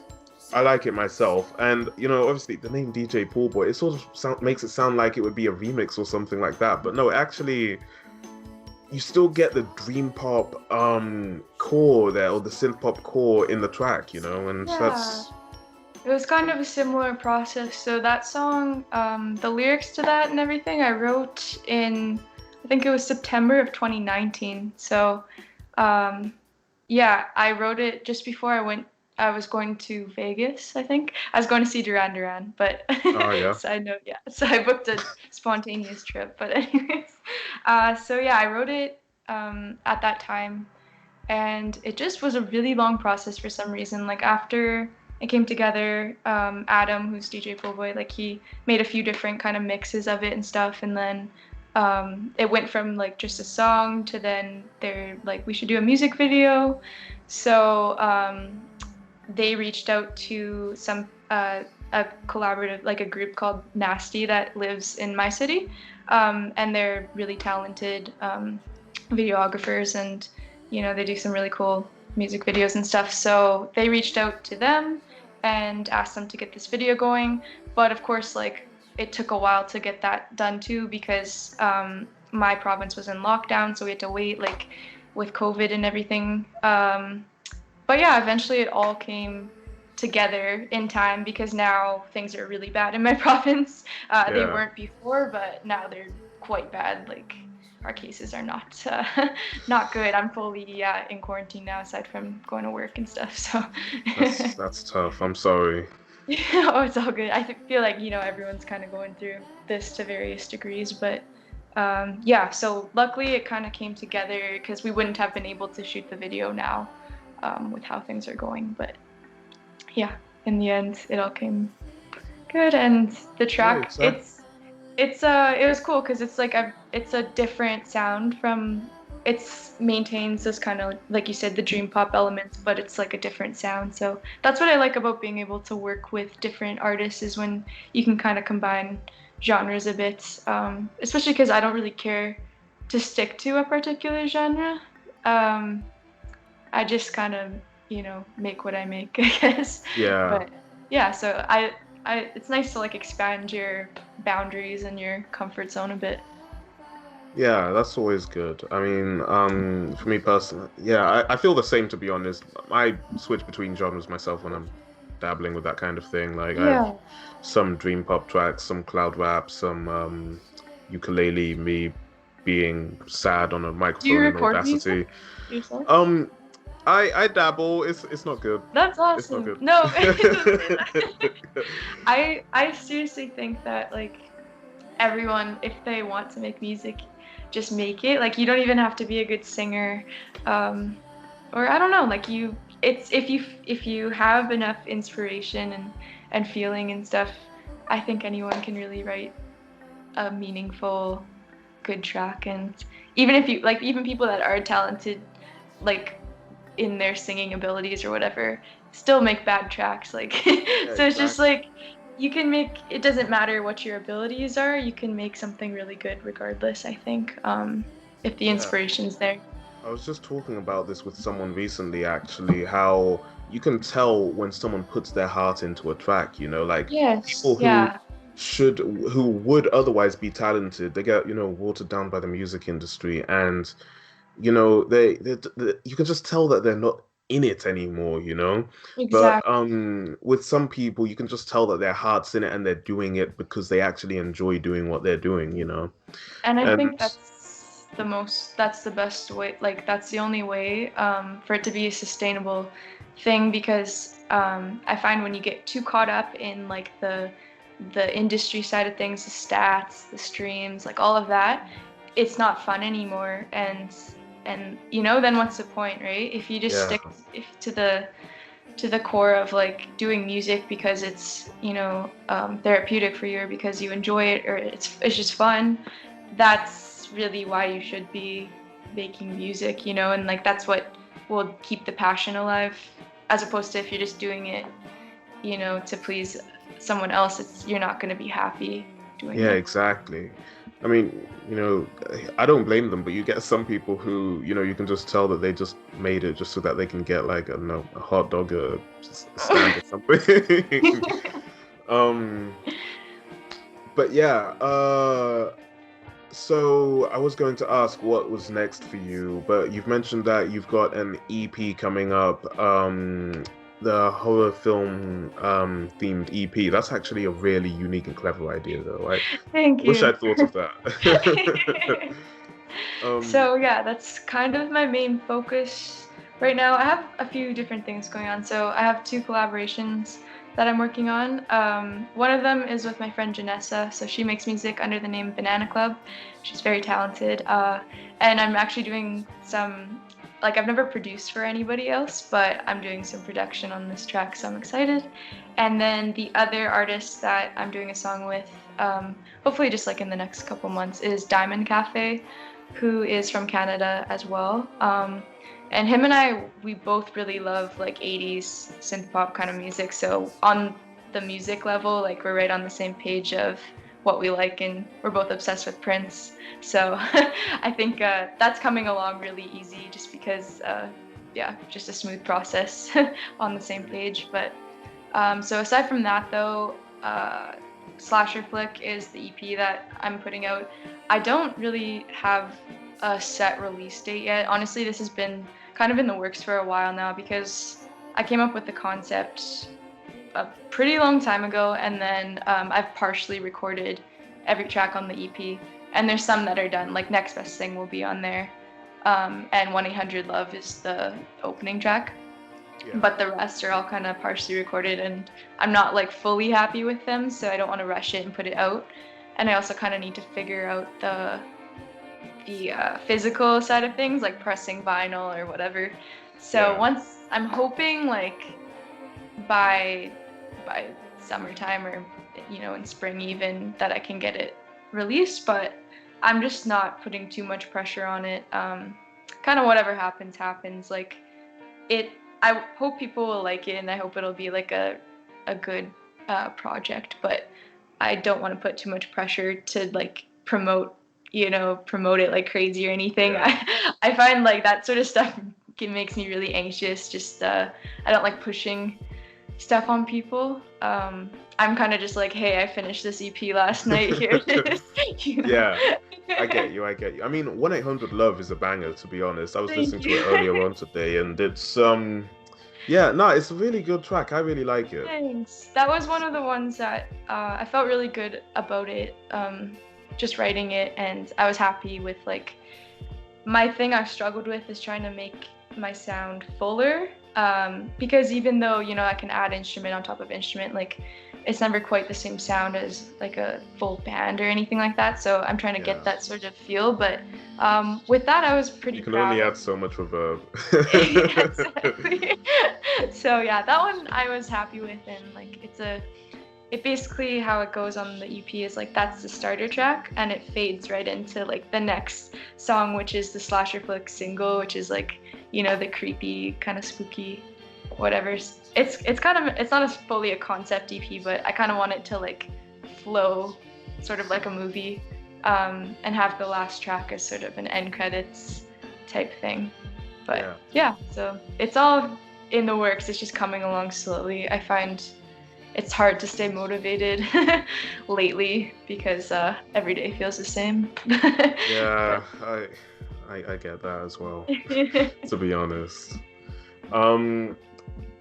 Speaker 2: I like it myself, and obviously the name DJ Pool Boy, it sort of makes it sound like it would be a remix or something like that, but no, actually, you still get the dream pop core there, or the synth pop core in the track, and that's.
Speaker 3: It was kind of a similar process. So that song, the lyrics to that and everything, I wrote in, I think it was September of 2019. So, I wrote it just before I was going to Vegas, I think. I was going to see Duran Duran, but
Speaker 2: Oh, yeah.
Speaker 3: side note, yeah. So I booked a spontaneous trip, but anyways. I wrote it at that time, and it just was a really long process for some reason. Like after it came together, Adam, who's DJ Poolboy, like he made a few different kind of mixes of it and stuff, and then it went from like just a song to then they're like, we should do a music video. So they reached out to a collaborative, like a group called Nasty that lives in my city, and they're really talented videographers, and they do some really cool music videos and stuff. So they reached out to them and asked them to get this video going, but of course, like, it took a while to get that done too, because my province was in lockdown, so we had to wait, like, with COVID and everything. But yeah, eventually it all came together in time, because now things are really bad in my province. They weren't before, but now they're quite bad. Like, our cases are not not good. I'm fully in quarantine now, aside from going to work and stuff. So
Speaker 2: That's tough. I'm sorry.
Speaker 3: oh, it's all good. I feel like everyone's kind of going through this to various degrees, but so luckily it kind of came together, because we wouldn't have been able to shoot the video now with how things are going. But yeah, in the end, it all came good, and the track, it was cool, because it's like it's a different sound from. It maintains this kind of, like you said, the dream pop elements, but it's like a different sound. So that's what I like about being able to work with different artists, is when you can kind of combine genres a bit, especially because I don't really care to stick to a particular genre. I just kind of, make what I make, I guess.
Speaker 2: Yeah.
Speaker 3: But yeah, so I it's nice to like expand your boundaries and your comfort zone a bit.
Speaker 2: Yeah, that's always good. I mean, for me personally, I feel the same, to be honest. I switch between genres myself when I'm dabbling with that kind of thing. Like, I have some dream pop tracks, some cloud rap, some ukulele, me being sad on a microphone in Audacity.
Speaker 3: Yourself?
Speaker 2: I dabble. It's not good.
Speaker 3: That's awesome.
Speaker 2: It's not good.
Speaker 3: No, I seriously think that, like, everyone, if they want to make music, just make it. Like, you don't even have to be a good singer, or I don't know. Like, if you have enough inspiration and feeling and stuff, I think anyone can really write a meaningful, good track. And even people that are talented, like, in their singing abilities or whatever, still make bad tracks. Like, so it's just like, you can make, it doesn't matter what your abilities are, you can make something really good regardless, I think, if the inspiration's there.
Speaker 2: I was just talking about this with someone recently, actually, how you can tell when someone puts their heart into a track, like, people who would otherwise be talented, they get, watered down by the music industry, and, they you can just tell that they're not in it anymore,
Speaker 3: Exactly.
Speaker 2: But with some people, you can just tell that their heart's in it, and they're doing it because they actually enjoy doing what they're doing,
Speaker 3: And I think that's the best way, like that's the only way for it to be a sustainable thing, because I find when you get too caught up in like the industry side of things, the stats, the streams, like all of that, it's not fun anymore. And then what's the point, right? If you just stick to the core of like doing music because it's therapeutic for you, or because you enjoy it, or it's just fun, that's really why you should be making music, and like that's what will keep the passion alive, as opposed to if you're just doing it to please someone else, you're not going to be happy doing it.
Speaker 2: Yeah, exactly. I mean, I don't blame them, but you get some people who, you can just tell that they just made it just so that they can get like, I don't know, a hot dog or a stand or something. But yeah, so I was going to ask what was next for you, but you've mentioned that you've got an EP coming up, the horror film themed EP. That's actually a really unique and clever idea, though.
Speaker 3: Thank you.
Speaker 2: Wish I'd thought of that.
Speaker 3: So yeah, that's kind of my main focus right now. I have a few different things going on. So I have 2 collaborations that I'm working on. One of them is with my friend Janessa. So she makes music under the name Banana Club. She's very talented. And I'm actually doing some, like, I've never produced for anybody else, but I'm doing some production on this track, so I'm excited. And then the other artist that I'm doing a song with, hopefully just like in the next couple months, is Diamond Cafe, who is from Canada as well. And him and I, we both really love like 80s synthpop kind of music. So on the music level, like we're right on the same page of what we like, and we're both obsessed with Prince. So I think that's coming along really easy, just because, just a smooth process on the same page. But so aside from that though, Slasher Flick is the EP that I'm putting out. I don't really have a set release date yet. Honestly, this has been kind of in the works for a while now, because I came up with the concept a pretty long time ago, and then I've partially recorded every track on the EP, and there's some that are done, like Next Best Thing will be on there, and 1-800-Love is the opening track. Yeah. But the rest are all kind of partially recorded, and I'm not like fully happy with them, so I don't want to rush it and put it out. And I also kind of need to figure out the physical side of things, like pressing vinyl or whatever. So once, I'm hoping like by summertime, or in spring even, that I can get it released, but I'm just not putting too much pressure on it. Kind of whatever happens. Like I hope people will like it, and I hope it'll be like a good project, but I don't want to put too much pressure to like promote it like crazy or anything. Yeah. I find like that sort of stuff makes me really anxious. Just I don't like pushing stuff on people. I'm kind of just like, hey, I finished this EP last night, here it is.
Speaker 2: Yeah, I get you. I mean, 1-800-Love is a banger, to be honest. I was listening to it earlier on today, and it's it's a really good track. I really like it.
Speaker 3: Thanks. That was one of the ones that I felt really good about it, just writing it, and I was happy with, like, my thing I've struggled with is trying to make my sound fuller, because even though, I can add instrument on top of instrument, like, it's never quite the same sound as like a full band or anything like that. So I'm trying to get that sort of feel, but with that I was pretty proud.
Speaker 2: You can only add so much reverb.
Speaker 3: Exactly. So yeah, that one I was happy with, and like it basically, how it goes on the EP is like, that's the starter track, and it fades right into like the next song, which is the Slasher Flick single, which is like, the creepy kind of spooky whatever. It's not fully a concept EP, but I kind of want it to like flow sort of like a movie, and have the last track as sort of an end credits type thing. But yeah, so it's all in the works. It's just coming along slowly. I find it's hard to stay motivated lately, because every day feels the same.
Speaker 2: Yeah, I get that as well, to be honest.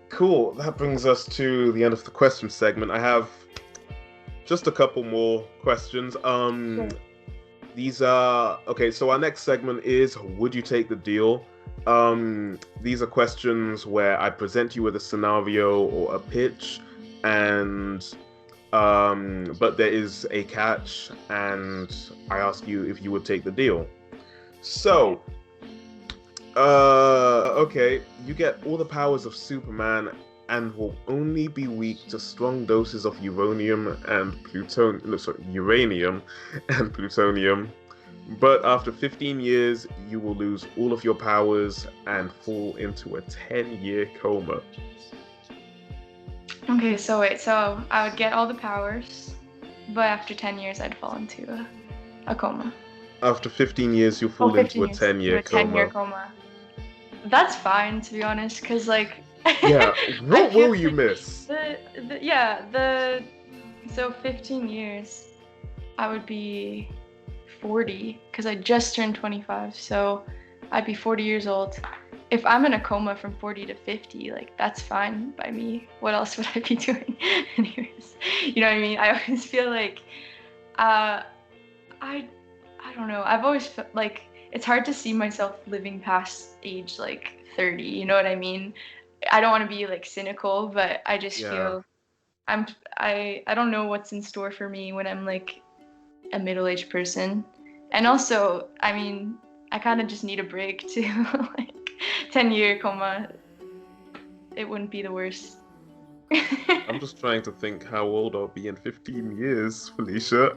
Speaker 2: Cool. That brings us to the end of the question segment. I have just a couple more questions.
Speaker 3: Sure.
Speaker 2: These are okay. So our next segment is: would you take the deal? These are questions where I present you with a scenario or a pitch, and but there is a catch, and I ask you if you would take the deal. So, okay, you get all the powers of Superman and will only be weak to strong doses of uranium and uranium and plutonium. But after 15 years, you will lose all of your powers and fall into a 10-year coma.
Speaker 3: Okay, so wait, so I would get all the powers, but after 10 years I'd fall into a coma.
Speaker 2: After 15 years, you'll fall into a 10-year coma.
Speaker 3: 10-year coma. That's fine, to be honest, because, like...
Speaker 2: Yeah, what will you miss?
Speaker 3: So 15 years, I would be 40, because I just turned 25, so I'd be 40 years old. If I'm in a coma from 40 to 50, like, that's fine by me. What else would I be doing? Anyways, you know what I mean? I always feel like, I don't know. I've always felt like it's hard to see myself living past age, like, 30, you know what I mean? I don't want to be, like, cynical, but I just feel I don't know what's in store for me when I'm, like, a middle-aged person. And also, I mean, I kind of just need a break too. Like, 10-year coma, it wouldn't be the worst.
Speaker 2: I'm just trying to think how old I'll be in 15 years, Felicia.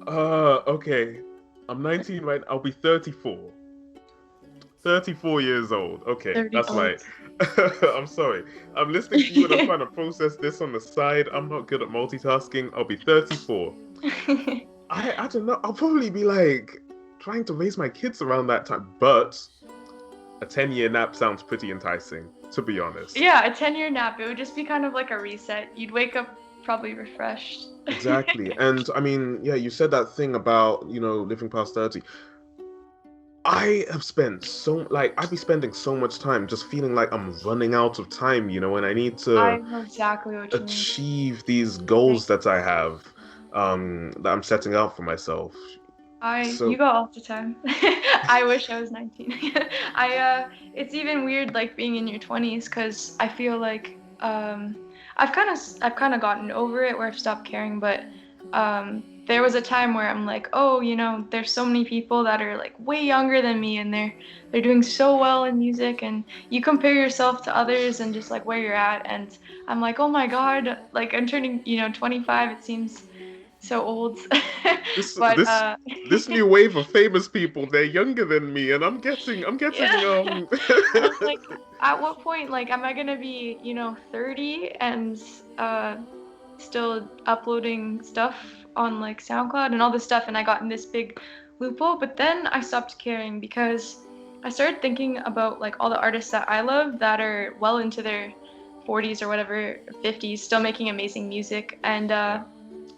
Speaker 2: Okay. I'm 19 right now. I'll be 34. 34 years old. Okay, that's right. I'm sorry. I'm listening to you and I'm trying to process this on the side. I'm not good at multitasking. I'll be 34. I don't know. I'll probably be like trying to raise my kids around that time. But a 10-year nap sounds pretty enticing, to be honest.
Speaker 3: Yeah, a 10-year nap. It would just be kind of like a reset. You'd wake up probably refreshed.
Speaker 2: Exactly. And I mean, yeah, you said that thing about, living past 30. I have spent I'd be spending so much time just feeling like I'm running out of time, and I need to
Speaker 3: I know exactly what you mean.
Speaker 2: achieve these goals that I have, that I'm setting out for myself.
Speaker 3: You got all the time. I wish I was 19. It's even weird, like, being in your 20s, because I feel like, I've kind of gotten over it where I've stopped caring, but, there was a time where I'm like, oh, there's so many people that are, like, way younger than me, and they're doing so well in music, and you compare yourself to others and just, like, where you're at, and I'm like, oh my god, like, I'm turning 25. It seems so old.
Speaker 2: This new wave of famous people, they're younger than me, and I'm getting
Speaker 3: Yeah. And I'm like, at what point, like, am I gonna be 30 and still uploading stuff on, like, SoundCloud and all this stuff, and I got in this big loophole? But then I stopped caring because I started thinking about, like, all the artists that I love that are well into their 40s or whatever, 50s, still making amazing music. And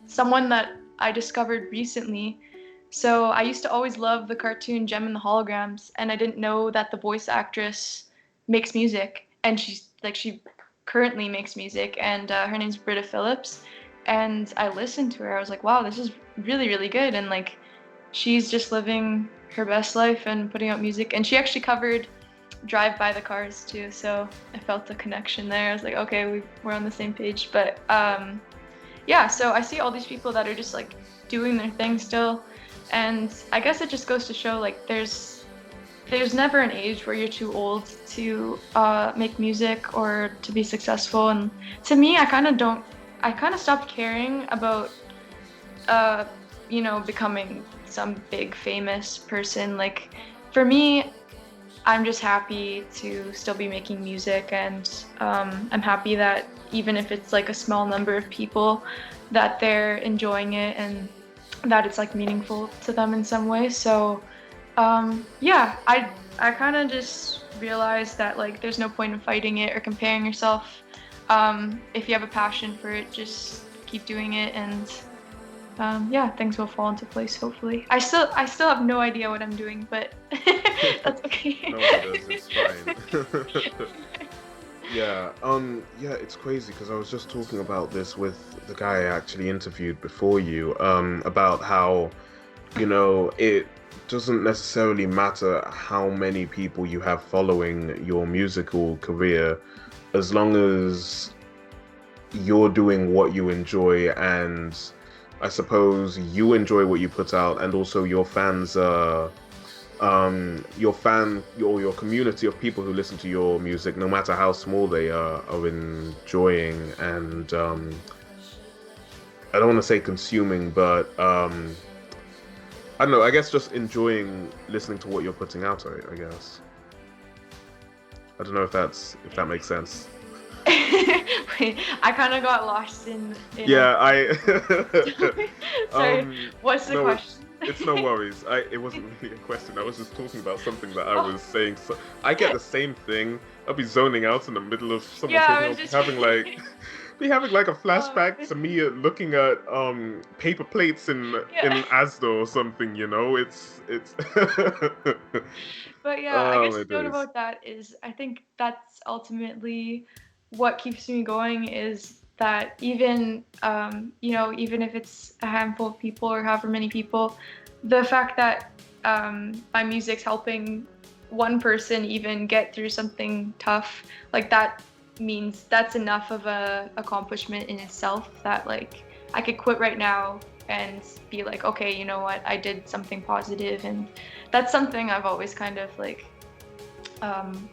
Speaker 3: someone that I discovered recently, so I used to always love the cartoon Gem and the Holograms, and I didn't know that the voice actress makes music, and she currently makes music, and her name's Britta Phillips. And I listened to her. I was like, wow, this is really, really good. And, like, she's just living her best life and putting out music. And she actually covered Drive By the Cars too, so I felt the connection there. I was like, okay, we're on the same page. But yeah, so I see all these people that are just, like, doing their thing still, and I guess it just goes to show, like, there's never an age where you're too old to make music or to be successful. And to me, I kind of stopped caring about becoming some big famous person. Like, for me, I'm just happy to still be making music, and I'm happy that even if it's, like, a small number of people, that they're enjoying it and that it's, like, meaningful to them in some way. So yeah, I kind of just realized that, like, there's no point in fighting it or comparing yourself. If you have a passion for it, just keep doing it, and yeah, things will fall into place, hopefully. I still have no idea what I'm doing, but that's okay.
Speaker 2: No, it's fine. Yeah, it's crazy because I was just talking about this with the guy I actually interviewed before you, about how, it doesn't necessarily matter how many people you have following your musical career, as long as you're doing what you enjoy, and I suppose you enjoy what you put out, and also your fans are your community of people who listen to your music, no matter how small they are enjoying, and I don't want to say consuming, but I don't know, I guess just enjoying listening to what you're putting out, I guess. I don't know if that makes sense.
Speaker 3: Wait, I kind of got lost in
Speaker 2: Yeah,
Speaker 3: Sorry, what's the
Speaker 2: no,
Speaker 3: question?
Speaker 2: it's no worries. It wasn't really a question. I was just talking about something that I was saying. So I get the same thing. I'll be zoning out in the middle of someone
Speaker 3: Yeah,
Speaker 2: talking,
Speaker 3: I
Speaker 2: I'll
Speaker 3: was
Speaker 2: be
Speaker 3: just
Speaker 2: having like be having like a
Speaker 3: Oh,
Speaker 2: flashback to me looking at paper plates in
Speaker 3: yeah.
Speaker 2: Asda or something, it's
Speaker 3: But yeah, I
Speaker 2: oh
Speaker 3: guess
Speaker 2: my
Speaker 3: the note
Speaker 2: days.
Speaker 3: about that is I think that's ultimately what keeps me going is that even even if it's a handful of people or however many people, the fact that my music's helping one person even get through something tough, like that means that's enough of a accomplishment in itself that like I could quit right now and be like, okay, you know what, I did something positive, and that's something I've always kind of like um,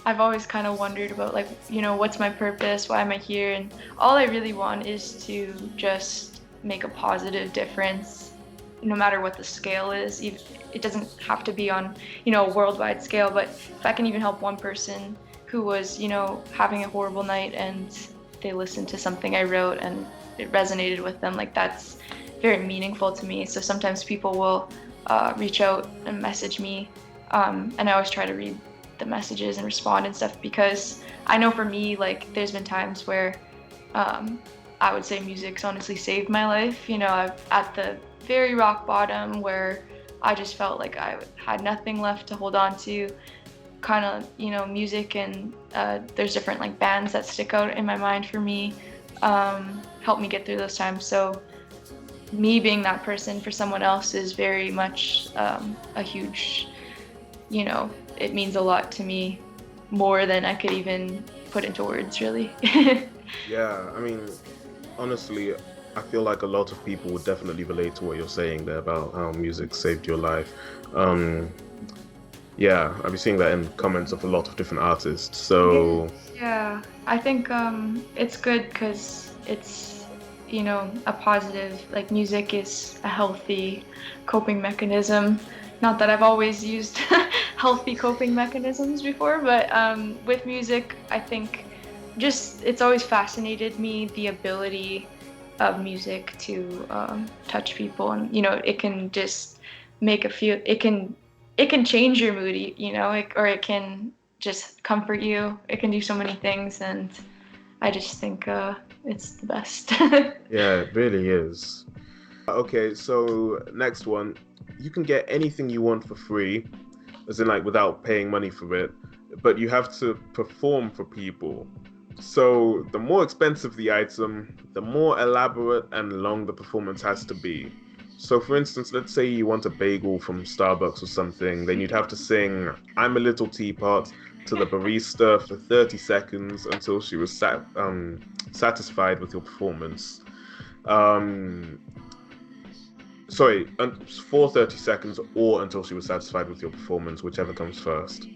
Speaker 3: I've always kind of wondered about, like, what's my purpose? Why am I here? And all I really want is to just make a positive difference, no matter what the scale is. It doesn't have to be on, a worldwide scale, but if I can even help one person who was, having a horrible night and they listened to something I wrote and it resonated with them, like that's very meaningful to me. So sometimes people will reach out and message me, and I always try to read the messages and respond and stuff, because I know for me, like, there's been times where I would say music's honestly saved my life. I'm at the very rock bottom where I just felt like I had nothing left to hold on to, kind of, music, and there's different like bands that stick out in my mind for me, help me get through those times. So me being that person for someone else is very much a huge, it means a lot to me, more than I could even put into words, really.
Speaker 2: Yeah, I mean, honestly, I feel like a lot of people would definitely relate to what you're saying there about how music saved your life. Um, yeah, I've been seeing that in comments of a lot of different artists. So,
Speaker 3: Yeah, I think it's good because it's, a positive, like music is a healthy coping mechanism. Not that I've always used healthy coping mechanisms before, but with music, I think just it's always fascinated me the ability of music to touch people, and it can just make a feel. It can change your mood, or it can just comfort you. It can do so many things, and I just think it's the best.
Speaker 2: yeah, it really is. Okay, so next one. You can get anything you want for free, as in like without paying money for it, but you have to perform for people. So the more expensive the item, the more elaborate and long the performance has to be. So for instance, let's say you want a bagel from Starbucks or something, then you'd have to sing "I'm a Little Teapot" to the barista for 30 seconds until she was satisfied with your performance. Um, sorry, for 30 seconds or until she was satisfied with your performance, whichever comes first.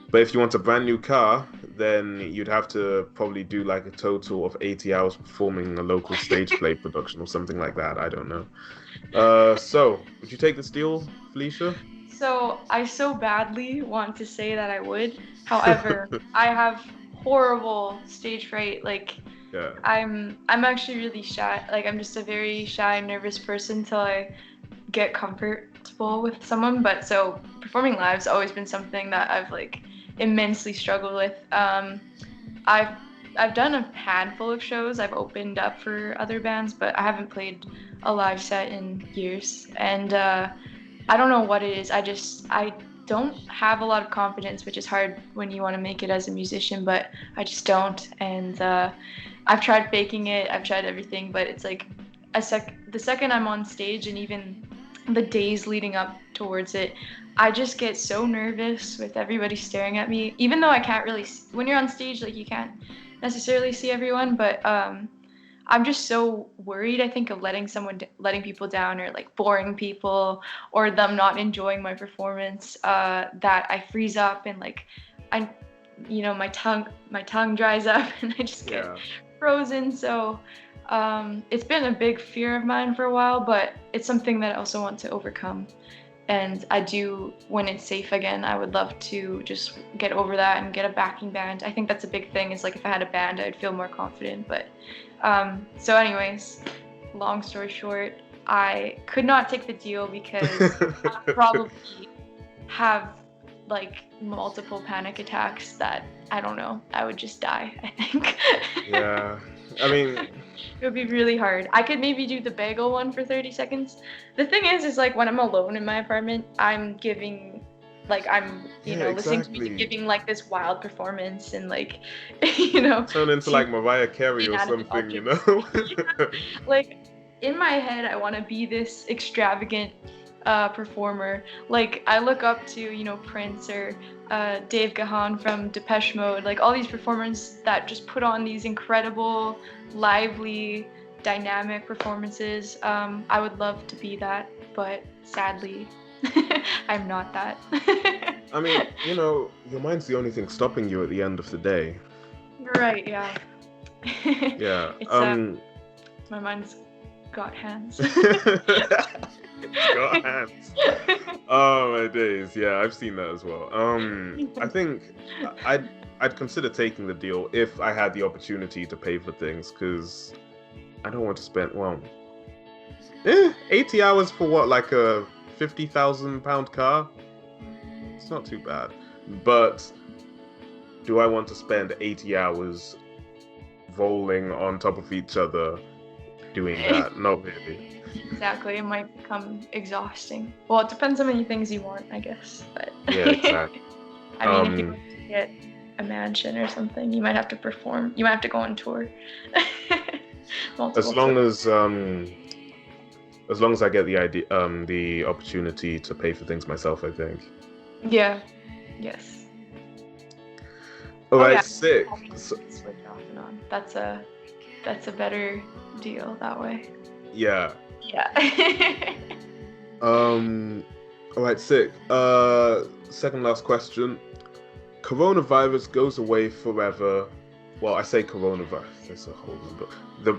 Speaker 2: But if you want a brand new car, then you'd have to probably do like a total of 80 hours performing a local stage play production or something like that. I don't know. So, would you take this deal, Felicia?
Speaker 3: So I so badly want to say that I would. However, I have horrible stage fright. Like
Speaker 2: Yeah.
Speaker 3: I'm actually really shy. Like I'm just a very shy, nervous person till I get comfortable with someone. But so performing live's always been something that I've like immensely struggled with. I've I've done a handful of shows. I've opened up for other bands, but I haven't played a live set in years. And I don't know what it is. I don't have a lot of confidence, which is hard when you want to make it as a musician, but I just don't. And I've tried faking it, I've tried everything, but it's like the second I'm on stage and even the days leading up towards it, I just get so nervous with everybody staring at me, even though I can't really when you're on stage, like you can't necessarily see everyone, but I'm just so worried, I think, of letting people down, or like boring people, or them not enjoying my performance, that I freeze up and like I my tongue dries up and I just get frozen. So it's been a big fear of mine for a while, but it's something that I also want to overcome. And I do, when it's safe again, I would love to just get over that and get a backing band. I think that's a big thing, is like if I had a band, I'd feel more confident. But so anyways, long story short, I could not take the deal because I probably have like multiple panic attacks that, I don't know, I would just die, I think.
Speaker 2: Yeah. I mean,
Speaker 3: it would be really hard. I could maybe do the bagel one for 30 seconds. The thing is like when I'm alone in my apartment, I'm giving, like I'm, listening to music, giving like this wild performance and like,
Speaker 2: turn into like Mariah Carey or something,
Speaker 3: Like in my head, I want to be this extravagant performer. Like I look up to, Prince or Dave Gahan from Depeche Mode, like all these performers that just put on these incredible, lively, dynamic performances. I would love to be that, but sadly, I'm not that.
Speaker 2: I mean, your mind's the only thing stopping you at the end of the day.
Speaker 3: Right, yeah.
Speaker 2: Yeah.
Speaker 3: My mind's got hands.
Speaker 2: Got hands. Oh my days. Yeah, I've seen that as well. I think I'd consider taking the deal if I had the opportunity to pay for things, because I don't want to spend 80 hours for what, like a £50,000 car? It's not too bad. But do I want to spend 80 hours rolling on top of each other doing that? Not really.
Speaker 3: Exactly, it might become exhausting. Well, it depends how many things you want, I guess. But
Speaker 2: yeah, exactly.
Speaker 3: I mean, if you want to get a mansion or something, you might have to perform. You might have to go on tour.
Speaker 2: As long as I get the opportunity to pay for things myself, I think.
Speaker 3: Yeah. Yes.
Speaker 2: All right, sick.
Speaker 3: Switch off and on. That's a better deal that way.
Speaker 2: Yeah.
Speaker 3: Yeah.
Speaker 2: All right, sick. Second last question. Coronavirus goes away forever. Well, I say coronavirus. There's a whole number. The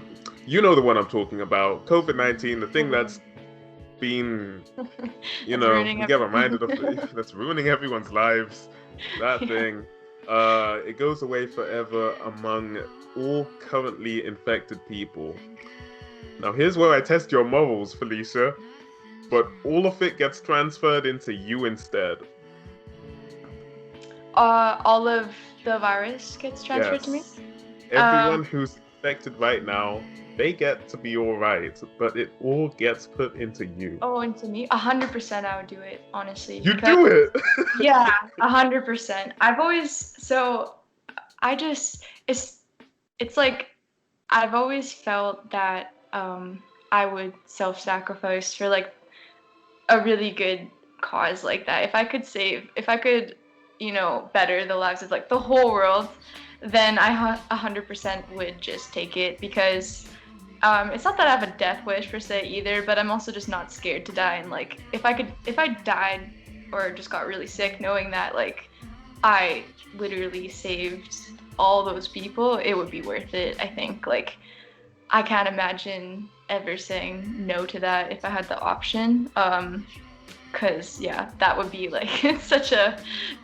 Speaker 2: one I'm talking about. COVID-19, the thing that's been, we get reminded of that's ruining everyone's lives. That thing. It goes away forever among all currently infected people. Now, here's where I test your morals, Felicia. But all of it gets transferred into you instead.
Speaker 3: All of the virus gets transferred to me?
Speaker 2: Everyone who's infected right now, they get to be all right, but it all gets put into you.
Speaker 3: Oh, into me? 100% I would do it, honestly.
Speaker 2: You do it?
Speaker 3: Yeah, 100%. It's like, I've always felt that I would self-sacrifice for like a really good cause like that. If I could better the lives of like the whole world, then I 100% would just take it, because it's not that I have a death wish per se either, but I'm also just not scared to die. And like if I died or just got really sick, knowing that like I literally saved all those people, it would be worth it. I think like I can't imagine ever saying no to that if I had the option. Cause yeah, that would be like it's such a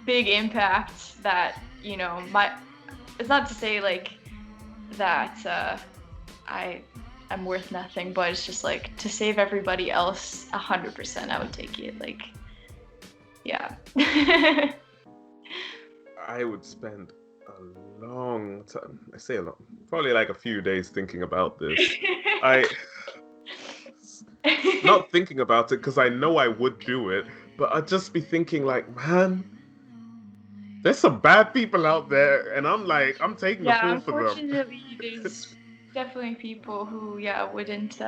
Speaker 3: big impact that it's not to say like that I'm worth nothing, but it's just like to save everybody else, 100% I would take it. Like, yeah.
Speaker 2: I would spend a long time. I say a lot, probably like a few days thinking about this. Not thinking about it because I know I would do it, But I'd just be thinking, like, man, there's some bad people out there, and I'm taking the
Speaker 3: Yeah,
Speaker 2: fall for them.
Speaker 3: unfortunately, there's definitely people who, yeah, wouldn't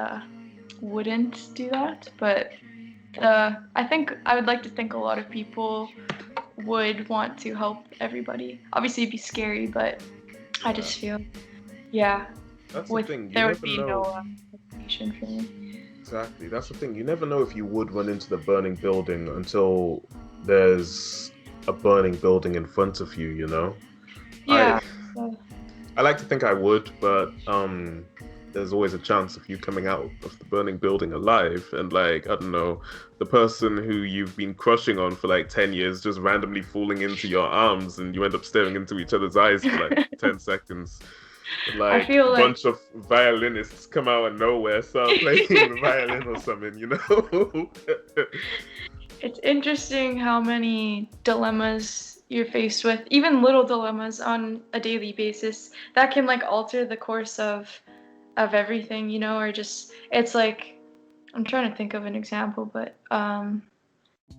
Speaker 3: do that. But I think I would like to think a lot of people would want to help everybody. Obviously, it'd be scary, but I
Speaker 2: Yeah,
Speaker 3: just feel, yeah,
Speaker 2: that's the thing. You
Speaker 3: there would
Speaker 2: never
Speaker 3: be no
Speaker 2: know.
Speaker 3: hesitation for me.
Speaker 2: Exactly. That's the thing. You never know if you would run into the burning building until there's a burning building in front of you, you know? I
Speaker 3: Yeah. So,
Speaker 2: I like to think I would, but there's always a chance of you coming out of the burning building alive and like, I don't know, the person who you've been crushing on for like 10 years just randomly falling into your arms and you end up staring into each other's eyes for like 10 seconds.
Speaker 3: I
Speaker 2: Like
Speaker 3: feel
Speaker 2: a
Speaker 3: like
Speaker 2: bunch of violinists come out of nowhere, start playing the violin or something, you know?
Speaker 3: it's interesting how many dilemmas you're faced with, even little dilemmas on a daily basis that can like alter the course of everything, or just it's like I'm trying to think of an example, but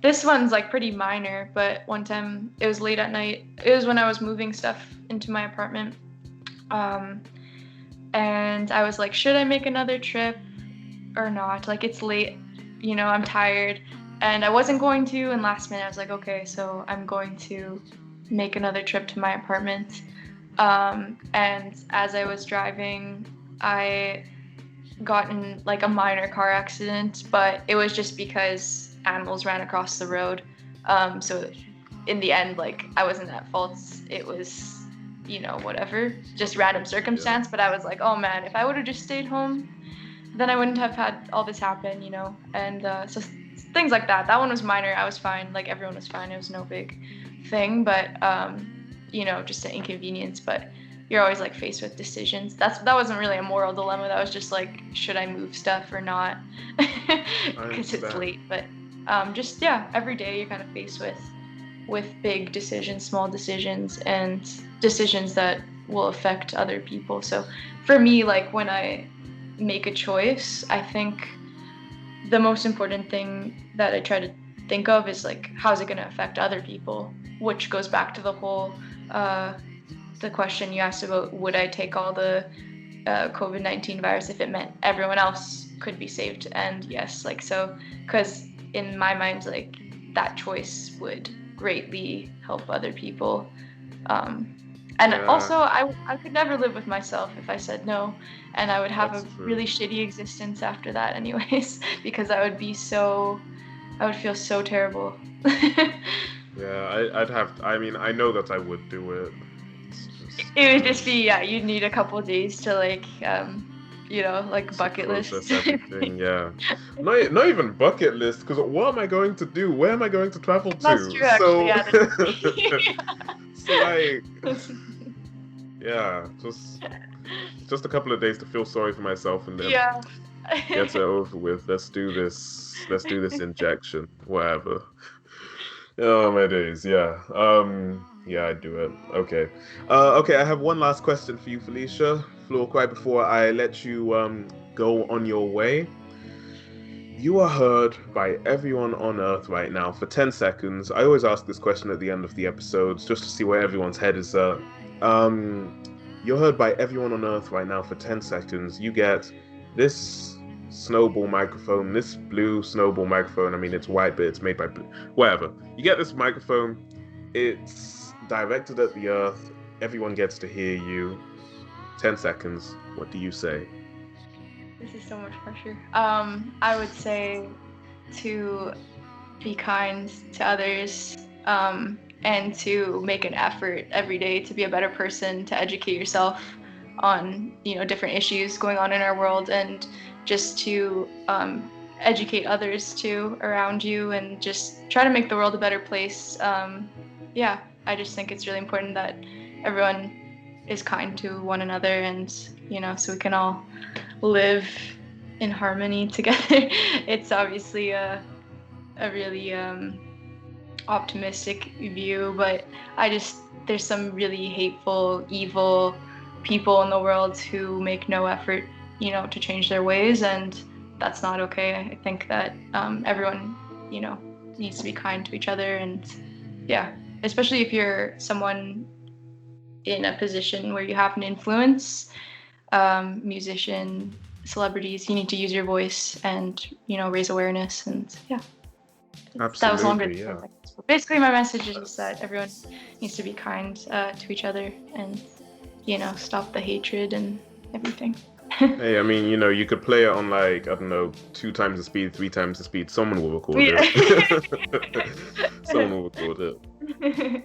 Speaker 3: this one's like pretty minor, but one time it was late at night. It was when I was moving stuff into my apartment. Um, and I was like, should I make another trip or not? Like it's late, I'm tired. And I wasn't going to, and last minute I was like, okay, so I'm going to make another trip to my apartment. And as I was driving, I got in like a minor car accident, but it was just because animals ran across the road. So in the end, like I wasn't at fault. It was, whatever, just random circumstance. But I was like, oh man, if I would have just stayed home, then I wouldn't have had all this happen, And so things like that. That one was minor. I was fine. Like everyone was fine. It was no big thing, but just an inconvenience. But you're always like faced with decisions. That wasn't really a moral dilemma. That was just like, should I move stuff or not? Because it's late. But just every day you're kind of faced with big decisions, small decisions, and decisions that will affect other people. So for me, like when I make a choice, I think the most important thing that I try to think of is like, how's it going to affect other people? Which goes back to the whole the question you asked about, would I take all the COVID-19 virus if it meant everyone else could be saved? And yes, like so, because in my mind, like that choice would greatly help other people. And also, I could never live with myself if I said no, and I would have a really shitty existence after that, anyways, because I would feel so terrible.
Speaker 2: Yeah, I know that I would do it.
Speaker 3: It would just be, you'd need a couple of days to like, like bucket list.
Speaker 2: Everything, yeah. Not even bucket list, because what am I going to do? Where am I going to travel to?
Speaker 3: That's true, actually, yeah.
Speaker 2: So like, yeah, just a couple of days to feel sorry for myself and then get it over with. Let's do this injection, whatever. Oh my days, yeah. Yeah, I'd do it. Okay. Okay, I have one last question for you, Felicia. Floor, quite before I let you go on your way. You are heard by everyone on Earth right now for 10 seconds. I always ask this question at the end of the episodes just to see where everyone's head is at. You're heard by everyone on Earth right now for 10 seconds. You get this snowball microphone, this blue snowball microphone. I mean, it's white, but it's made by blue. Whatever. You get this microphone. It's directed at the Earth. Everyone gets to hear you. 10 seconds. What do you say?
Speaker 3: This is so much pressure. I would say to be kind to others, and to make an effort every day to be a better person, to educate yourself on, different issues going on in our world, and just to educate others too around you, and just try to make the world a better place. I just think it's really important that everyone is kind to one another, and so we can all live in harmony together. It's obviously a really optimistic view, but there's some really hateful, evil people in the world who make no effort, to change their ways, and that's not okay. I think that everyone, needs to be kind to each other, and yeah, especially if you're someone in a position where you have an influence, musician, celebrities, you need to use your voice and, raise awareness, and yeah. That was longer
Speaker 2: Absolutely,
Speaker 3: than
Speaker 2: yeah.
Speaker 3: 10 seconds. But basically, my message is just that everyone needs to be kind to each other and, stop the hatred and everything.
Speaker 2: Hey, I mean, you could play it on like, I don't know, 2 times the speed, 3 times the speed. Someone will record it. Someone will record it.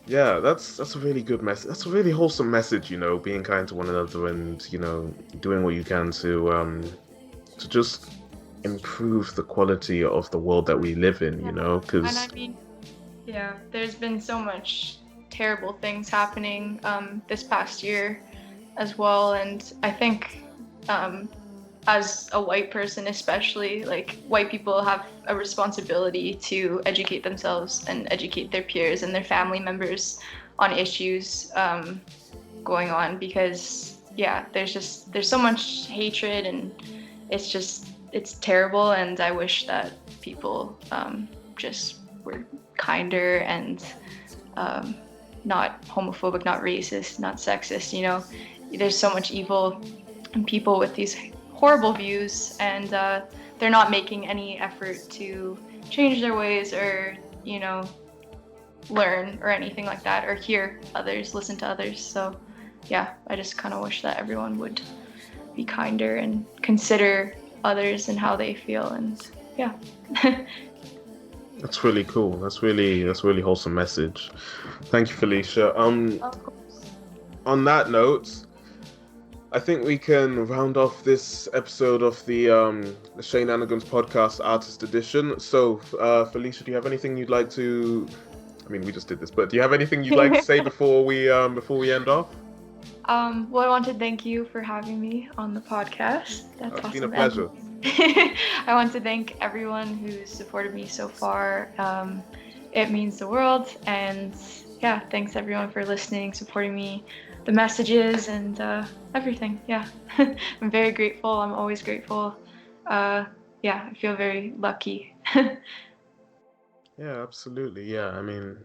Speaker 2: Yeah, that's a really good message. That's a really wholesome message, being kind to one another and, doing what you can to just improve the quality of the world that we live in,
Speaker 3: And I
Speaker 2: because
Speaker 3: mean, yeah, there's been so much terrible things happening this past year as well, and I think as a white person especially, like, white people have a responsibility to educate themselves and educate their peers and their family members on issues going on, because there's so much hatred, and it's terrible, and I wish that people just were kinder and not homophobic, not racist, not sexist. There's so much evil in people with these horrible views, and they're not making any effort to change their ways or, learn or anything like that, or hear others, listen to others. So yeah, I just kind of wish that everyone would be kinder and consider others and how they feel, and yeah.
Speaker 2: that's really cool. That's really wholesome message. Thank you, Felicia.
Speaker 3: Of course.
Speaker 2: On that note, I think we can round off this episode of the Shenanigans Podcast Artist Edition. So, Felicia, do you have anything you'd like to? I mean, we just did this, but do you have anything you'd like to say before we end off?
Speaker 3: Well, I want to thank you for having me on the podcast. That's
Speaker 2: It's
Speaker 3: awesome.
Speaker 2: been a pleasure.
Speaker 3: I want to thank everyone who's supported me so far. It means the world, and yeah, thanks everyone for listening, supporting me, the messages, and everything. Yeah, I'm very grateful. I'm always grateful. I feel very lucky.
Speaker 2: Yeah, absolutely. Yeah, I mean,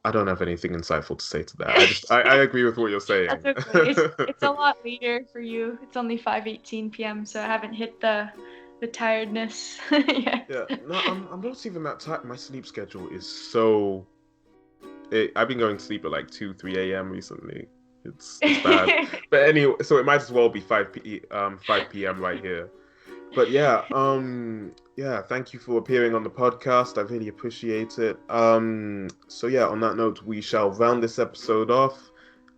Speaker 2: I don't have anything insightful to say to that. I agree with what you're saying.
Speaker 3: That's okay. It's a lot later for you. It's only 5:18 p.m., so I haven't hit the tiredness yet.
Speaker 2: Yeah, no, I'm not even that tired. My sleep schedule is so. I've been going to sleep at like 2-3 a.m. recently. It's bad. But anyway, so it might as well be 5 p.m. right here. But yeah, thank you for appearing on the podcast. I really appreciate it. So yeah, on that note, we shall round this episode off.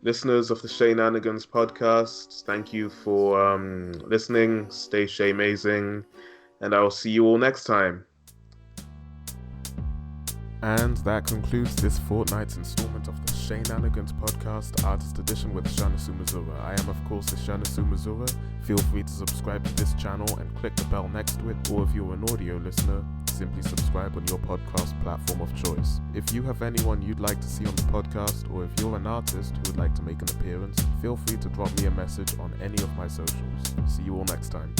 Speaker 2: Listeners of the Shenanigans Podcast, thank you for listening. Stay Shay-mazing, and I will see you all next time.
Speaker 1: And that concludes this fortnight's installment of the Shenanigans Podcast Artist Edition with Shanasu Missoura. I am, of course, Shanasu Missoura. Feel free to subscribe to this channel and click the bell next to it, or if you're an audio listener, simply subscribe on your podcast platform of choice. If you have anyone you'd like to see on the podcast, or if you're an artist who would like to make an appearance, feel free to drop me a message on any of my socials. See you all next time.